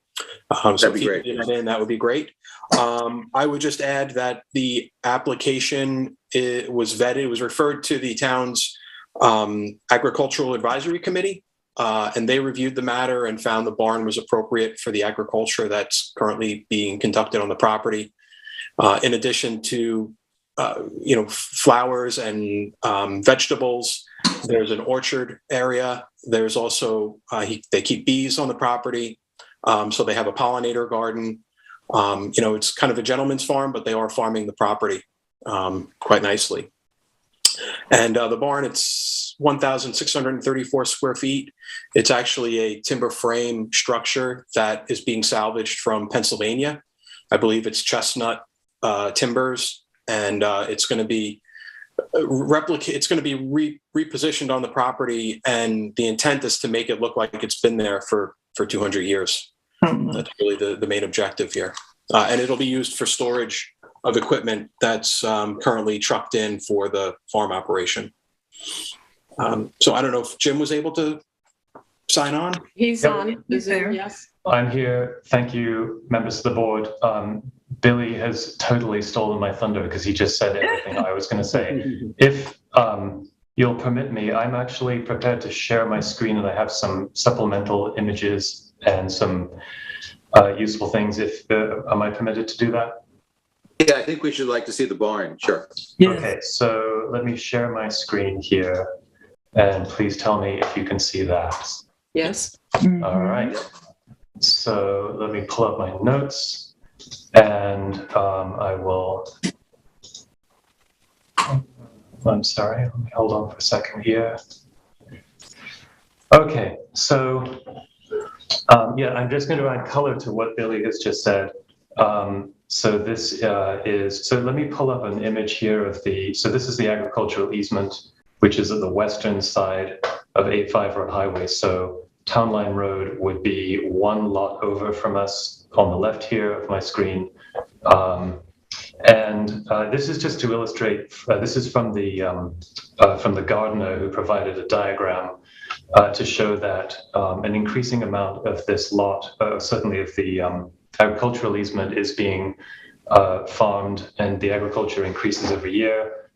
So if you could get that in, that would be great. I would just add that the application was vetted. It was referred to the town's agricultural advisory committee, and they reviewed the matter and found the barn was appropriate for the agriculture that's currently being conducted on the property. In addition to, flowers and vegetables, there's an orchard area. There's also, they keep bees on the property. So they have a pollinator garden. It's kind of a gentleman's farm, but they are farming the property quite nicely. And the barn, it's 1,634 square feet. It's actually a timber frame structure that is being salvaged from Pennsylvania. I believe it's chestnut timbers, and it's going to be replicate. It's going to be repositioned on the property, and the intent is to make it look like it's been there for 200 years. That's really the main objective here, and it'll be used for storage of equipment that's currently trucked in for the farm operation. So I don't know if Jim was able to sign on. He's on. He's there. Yes. I'm here. Thank you, members of the board. Billy has totally stolen my thunder because he just said everything I was going to say. If you'll permit me, I'm actually prepared to share my screen, and I have some supplemental images and some useful things. Am I permitted to do that? Yeah, I think we should like to see the barn. Sure. Yes. Okay, so let me share my screen here, and please tell me if you can see that. Yes. All right. So let me pull up my notes, and I will. I'm sorry. Let me hold on for a second here. Okay, so yeah, I'm just going to add color to what Billy has just said. So this is, so let me pull up an image here of so this is the agricultural easement, which is at the western side of 85 Road Highway. So Town Line Road would be one lot over from us on the left here of my screen. And this is just to illustrate, this is from the gardener who provided a diagram to show that an increasing amount of this lot, certainly of the agricultural easement, is being farmed, and the agriculture increases every year.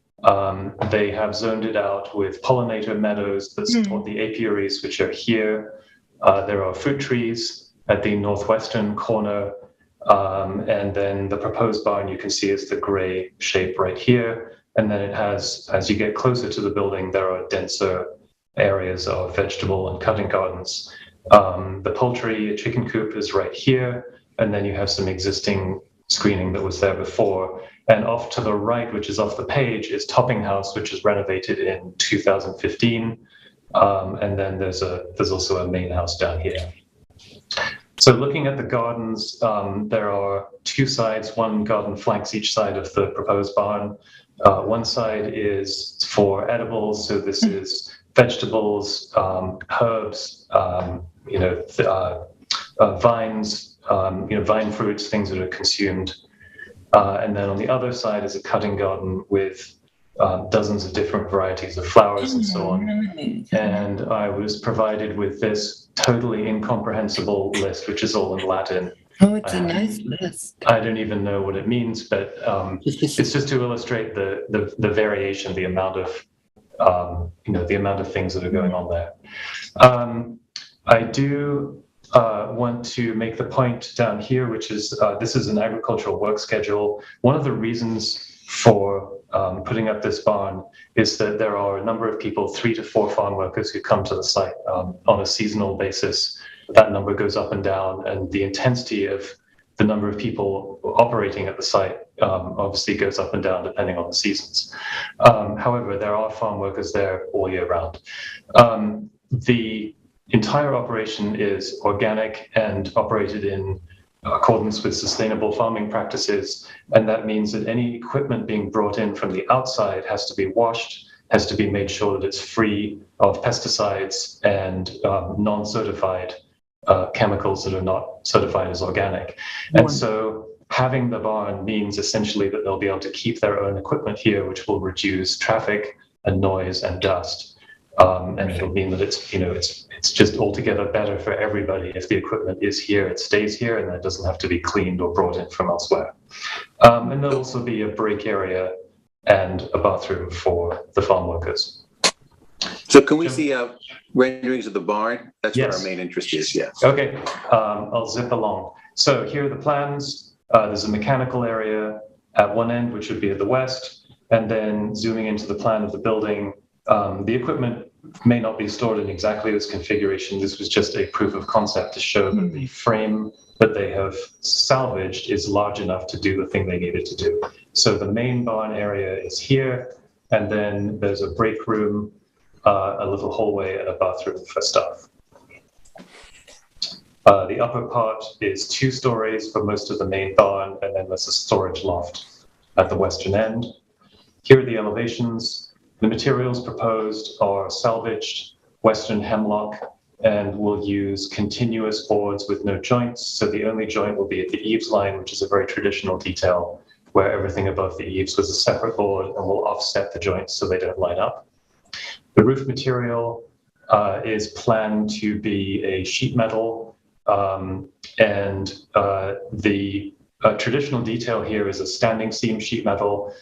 They have zoned it out with pollinator meadows that support the apiaries, which are here. There are fruit trees at the northwestern corner. And then the proposed barn you can see is the gray shape right here. And then it has, as you get closer to the building, there are denser areas of vegetable and cutting gardens. The poultry chicken coop is right here. And then you have some existing screening that was there before. And off to the right, which is off the page, is Topping House, which was renovated in 2015. And then there's also a main house down here. So looking at the gardens, there are two sides. One garden flanks each side of the proposed barn. One side is for edibles, so this is vegetables, herbs, vines, vine fruits, things that are consumed. And then on the other side is a cutting garden with dozens of different varieties of flowers and so on. And I was provided with this totally incomprehensible list, which is all in Latin. Oh, it's a nice list. I don't even know what it means, but it's just to illustrate the variation, the amount of the amount of things that are going on there. I do want to make the point down here, which is this is an agricultural work schedule. One of the reasons for putting up this barn is that there are a number of people, 3 to 4 farm workers, who come to the site on a seasonal basis. That number goes up and down, and the intensity of the number of people operating at the site obviously goes up and down depending on the seasons. However, there are farm workers there all year round. The entire operation is organic and operated in accordance with sustainable farming practices, and that means that any equipment being brought in from the outside has to be washed, has to be made sure that it's free of pesticides and non-certified chemicals that are not certified as organic. And so having the barn means essentially that they'll be able to keep their own equipment here, which will reduce traffic and noise and dust. And it'll mean that it's just altogether better for everybody. If the equipment is here, it stays here, and it doesn't have to be cleaned or brought in from elsewhere. And there'll also be a break area and a bathroom for the farm workers. So can we see renderings of the barn? That's Yes. where our main interest is, yes. Okay, I'll zip along. So here are the plans. There's a mechanical area at one end, which would be at the west, and then zooming into the plan of the building. The equipment may not be stored in exactly this configuration. This was just a proof of concept to show that the frame that they have salvaged is large enough to do the thing they needed to do. So the main barn area is here, and then there's a break room, a little hallway, and a bathroom for stuff. The upper part is 2 stories for most of the main barn, and then there's a storage loft at the western end. here are the elevations. The materials proposed are salvaged Western hemlock, and we'll use continuous boards with no joints. So the only joint will be at the eaves line, which is a very traditional detail, where everything above the eaves was a separate board, and we'll offset the joints so they don't line up. The roof material is planned to be a sheet metal, and the traditional detail here is a standing seam sheet metal.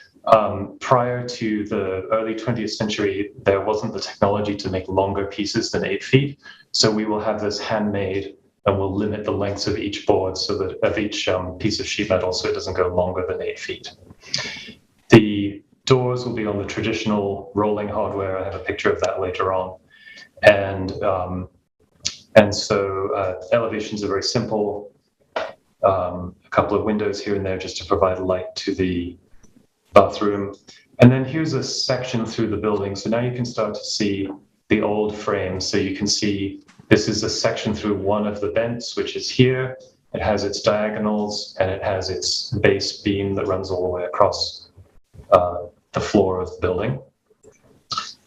Prior to the early 20th century, there wasn't the technology to make longer pieces than 8 feet. So we will have this handmade, and we'll limit the lengths of each board so that of each piece of sheet metal so it doesn't go longer than 8 feet. The doors will be on the traditional rolling hardware. I have a picture of that later on. And so elevations are very simple. A couple of windows here and there just to provide light to the bathroom. And then here's a section through the building. So now you can start to see the old frame. So you can see this is a section through one of the vents, which is here. It has its diagonals, and it has its base beam that runs all the way across the floor of the building.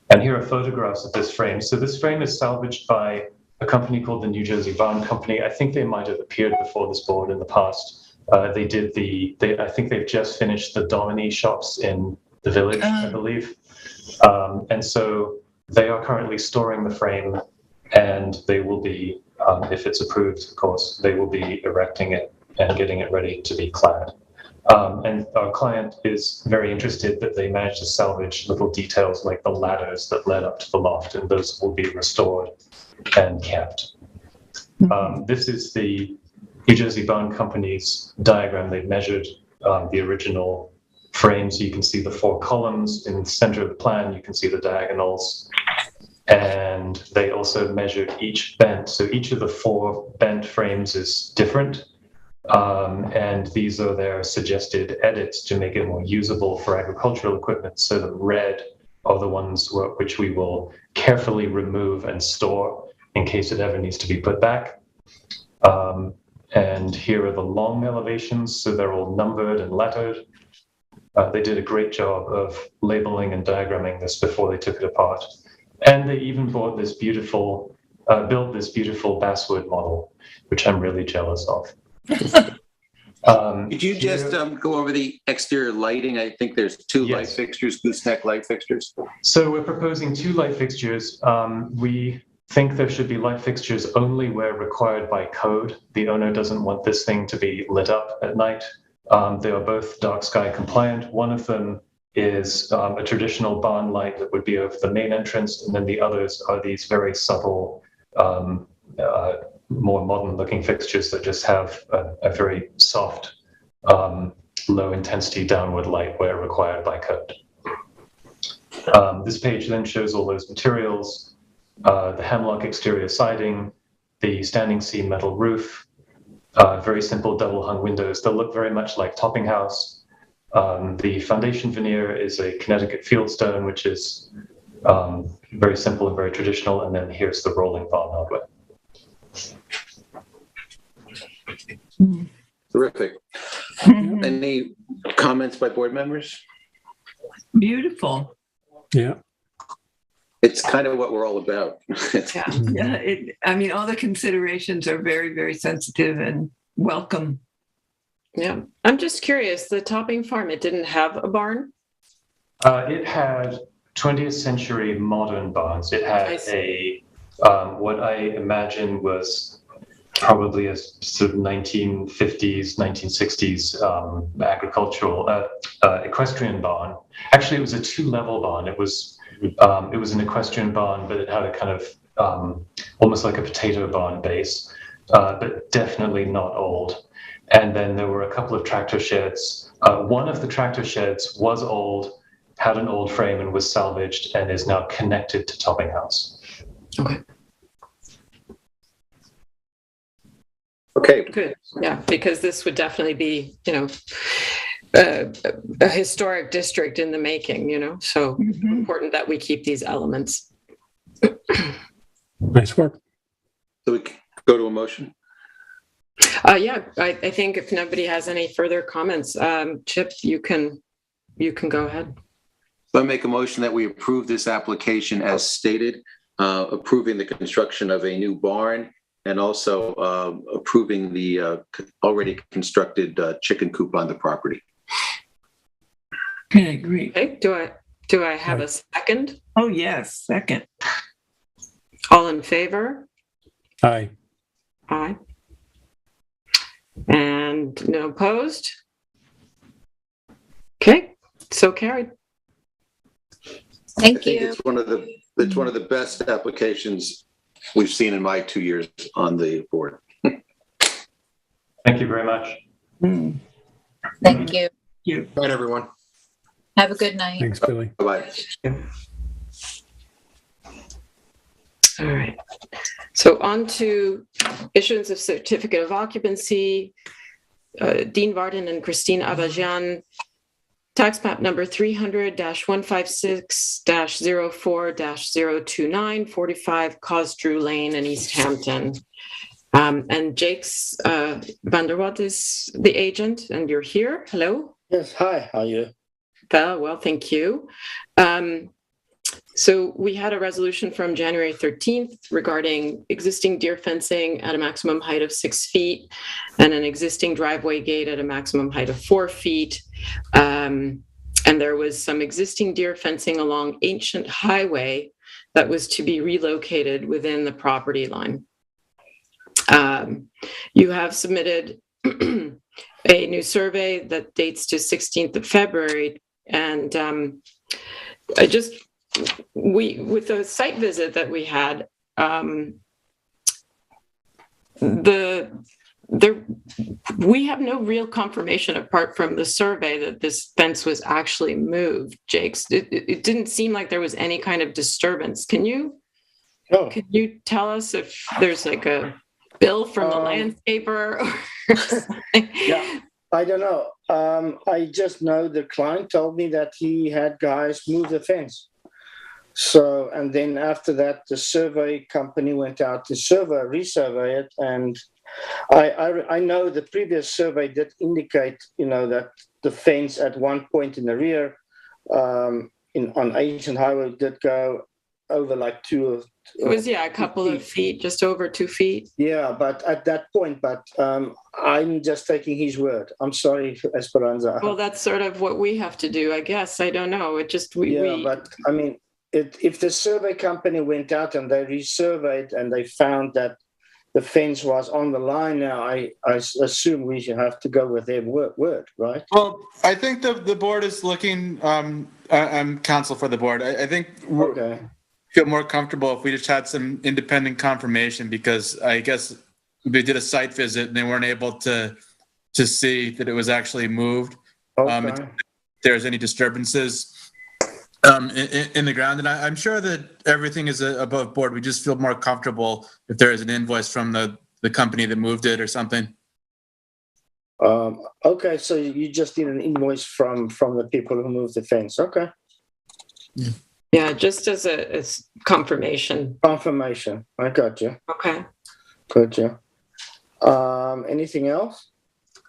And here are photographs of this frame. So this frame is salvaged by a company called the New Jersey Barn Company. I think they might have appeared before this board in the past. I think they've just finished the Domini shops in the village, I believe. And so they are currently storing the frame, and they will be, if it's approved, of course, they will be erecting it and getting it ready to be clad. And our client is very interested that they managed to salvage little details like the ladders that led up to the loft, and those will be restored and kept. This is the New Jersey Barn Company's diagram. They've measured the original frame, so you can see the 4 columns. In the center of the plan, you can see the diagonals. And they also measured each bent. So each of the 4 bent frames is different. And these are their suggested edits to make it more usable for agricultural equipment. So the red are the ones which we will carefully remove and store in case it ever needs to be put back. And here are the long elevations, so they're all numbered and lettered. They did a great job of labeling and diagramming this before they took it apart. And they even built this beautiful basswood model, which I'm really jealous of. Could you just go over the exterior lighting? I think there's 2 light fixtures, gooseneck light fixtures. So we're proposing 2 light fixtures. We think there should be light fixtures only where required by code. The owner doesn't want this thing to be lit up at night. They are both dark sky compliant. One of them is a traditional barn light that would be over the main entrance, and then the others are these very subtle, more modern looking fixtures that just have a very soft, low intensity downward light where required by code. This page then shows all those materials, the hemlock exterior siding, the standing seam metal roof, very simple double hung windows. They'll look very much like topping house. The foundation veneer is a Connecticut fieldstone, which is very simple and very traditional. And then here's the rolling barn hardware. Terrific. Any comments by board members? Beautiful. Yeah. It's kind of what we're all about. I mean, all the considerations are very, very sensitive and welcome. Yeah. I'm just curious, the topping farm, it didn't have a barn? It had 20th century modern barns. It had what I imagine was probably a sort of 1950s, 1960s agricultural equestrian barn. Actually, it was a 2-level barn. It was an equestrian barn, but it had a kind of almost like a potato barn base, but definitely not old. And then there were a couple of tractor sheds. One of the tractor sheds was old, had an old frame and was salvaged and is now connected to topping house. Okay. Okay. Good. Yeah, because this would definitely be, a historic district in the making, so important that we keep these elements. Nice work. So we can go to a motion? I think if nobody has any further comments, Chip, you can go ahead. So I make a motion that we approve this application as stated, approving the construction of a new barn and also approving the already constructed chicken coop on the property. Okay, great. Okay, do I have a second? Oh, yes, second. All in favor? Aye. Aye. And no opposed? Okay, so carried. I think it's one of the best applications we've seen in my 2 years on the board. Thank you very much. Thank you. Good night, everyone. Have a good night. Thanks, Billy. Bye-bye. All right. So on to issuance of certificate of occupancy. Dean Varden and Christine Avajan, tax map number 300-156-04-029, 45 Cosdrew Lane in East Hampton. And Jake's Vanderwat is the agent, and you're here. Hello. Yes, hi, how are you? Well, thank you. So we had a resolution from January 13th regarding existing deer fencing at a maximum height of 6 feet and an existing driveway gate at a maximum height of 4 feet. And there was some existing deer fencing along Ancient Highway that was to be relocated within the property line. You have submitted a new survey that dates to 16th of February. And with the site visit that we had, we have no real confirmation apart from the survey that this fence was actually moved, Jakes. It didn't seem like there was any kind of disturbance. Can you tell us if there's like a bill from the landscaper or something? Yeah, I don't know. I just know the client told me that he had guys move the fence. So, and then after that, the survey company went out to resurvey it. And I know the previous survey did indicate, that the fence at one point in the rear on Ancient Highway did go over like it was a couple of feet, just over 2 feet. Yeah, but at that point, I'm just taking his word. I'm sorry, Esperanza. Well, that's sort of what we have to do, I guess. I don't know. It just but I mean, if the survey company went out and they resurveyed and they found that the fence was on the line now, I assume we should have to go with their word, right? Well, I think the board is looking. I'm counsel for the board. I think feel more comfortable if we just had some independent confirmation, because I guess we did a site visit and they weren't able to see that it was actually moved. If there's any disturbances in the ground, and I'm sure that everything is above board. We just feel more comfortable if there is an invoice from the company that moved it or something. Okay, so you just need an invoice from the people who moved the fence. Okay. Yeah, just as a confirmation. Confirmation. I got you. Okay. Got you. Anything else?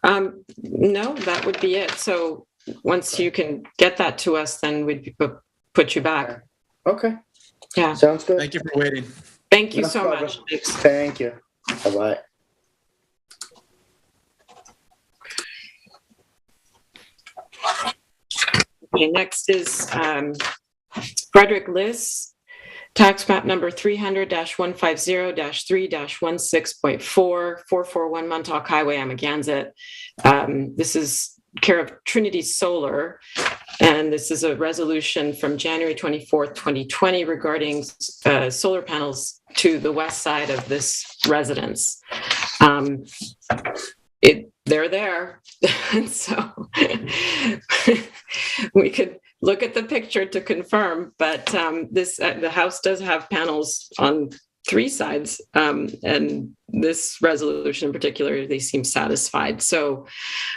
No, that would be it. So once you can get that to us, then we'd put you back. Okay. Yeah. Sounds good. Thank you for waiting. Thank you so much. Thank you. Bye-bye. Okay, next is Frederick Liss, tax map number 300-150-3-16.4, 441 Montauk Highway, Amagansett. This is care of Trinity Solar, and this is a resolution from January 24th, 2020 regarding solar panels to the west side of this residence. They're there, and so we could look at the picture to confirm, but the house does have panels on 3 sides, and this resolution in particular, they seem satisfied. So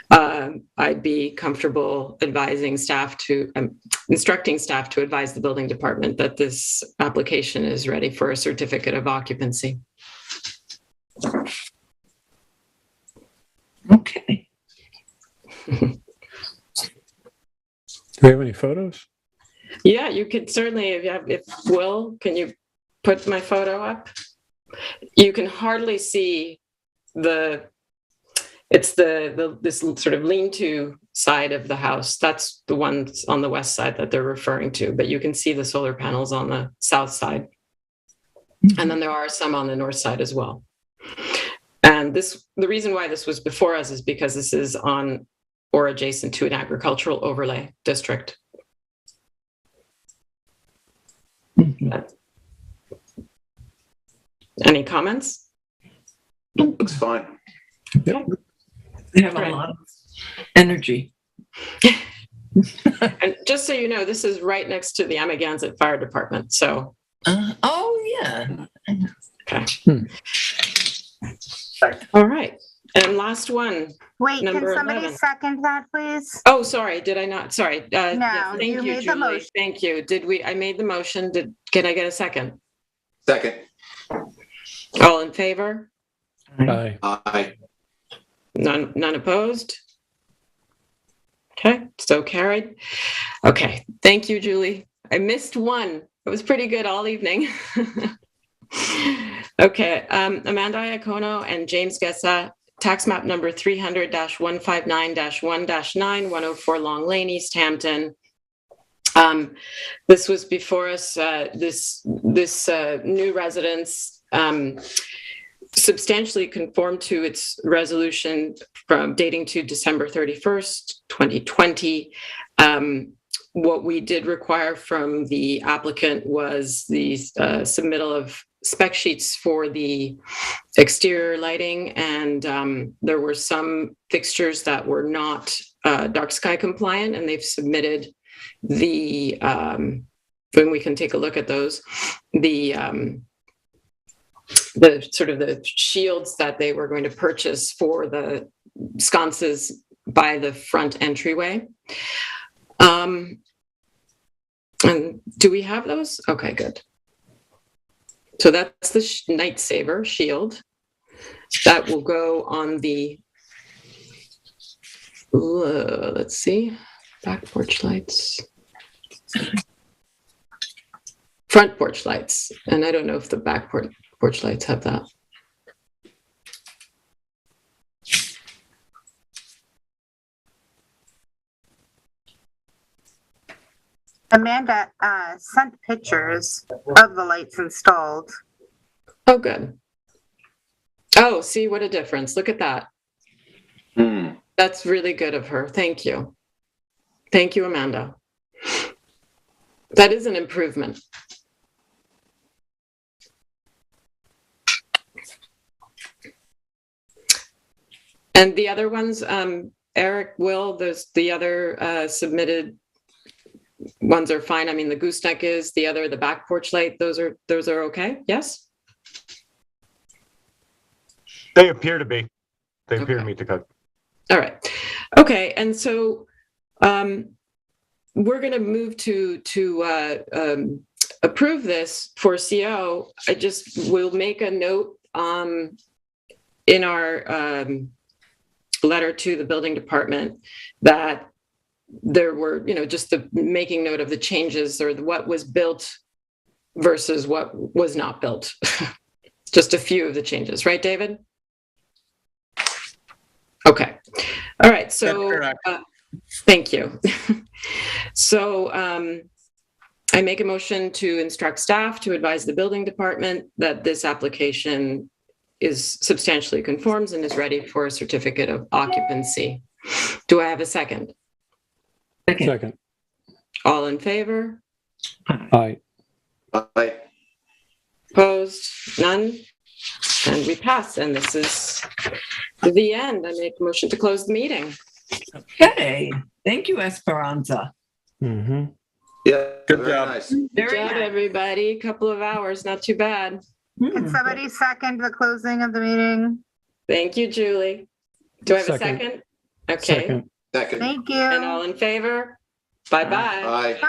I'd be comfortable instructing staff to advise the building department that this application is ready for a certificate of occupancy. Okay. Do we have any photos? Yeah, you could certainly, if Will, can you put my photo up? You can hardly see it's this sort of lean-to side of the house. That's the ones on the west side that they're referring to, but you can see the solar panels on the south side. And then there are some on the north side as well. And the reason why this was before us is because this is on or adjacent to an agricultural overlay district. Any comments? Looks fine. Yeah. They have a lot of energy. And just so you know, this is right next to the Amagansett Fire Department. So. Oh yeah. Okay. All right. And last one. Wait, can number somebody 11. second that, please? Oh, sorry. Did I not? Sorry. No, thank you made the Julie. motion. Thank you. I made the motion. Can I get a second? Second. All in favor? Aye. Aye. None opposed? Okay, so carried. Okay, thank you, Julie. I missed one. It was pretty good all evening. Okay, Amanda Iacono and James Gessa, tax map number 300-159-1-9, 104 Long Lane, East Hampton. This was before us. This new residence substantially conformed to its resolution from dating to December 31st, 2020. What we did require from the applicant was the submittal of spec sheets for the exterior lighting, and there were some fixtures that were not dark sky compliant, and they've submitted the, when we can take a look at those, the sort of the shields that they were going to purchase for the sconces by the front entryway. And do we have those? Okay, good. So that's the Night Saver shield. That will go on the, let's see, back porch lights. Front porch lights. And I don't know if the back porch lights have that. Amanda sent pictures of the lights installed. Oh, good. Oh, see what a difference. Look at that. That's really good of her. Thank you. Thank you, Amanda. That is an improvement. And the other ones, Eric, Will, the other submitted ones are fine. I mean, the gooseneck is, the back porch light, those are okay? Yes? They appear to be. They appear to meet the code. All right. Okay. And so we're going to move to approve this for CO. I just will make a note in our letter to the building department that there were, just the making note of the changes or what was built versus what was not built. Just a few of the changes, right, David? Okay. All right. So thank you. So I make a motion to instruct staff to advise the building department that this application is substantially conforms and is ready for a certificate of occupancy. Do I have a second? Second. All in favor? Aye. Aye. Opposed? None? And we pass. And this is the end. I make a motion to close the meeting. Okay. Thank you, Esperanza. Mm-hmm. Yeah, Good very job. nice. Good Very job, nice. everybody. Couple of hours, not too bad. Can somebody second the closing of the meeting? Thank you, Julie. Do I have a Second. second? Okay. Second. Second. Thank And you. all in favor? Bye-bye. Aye.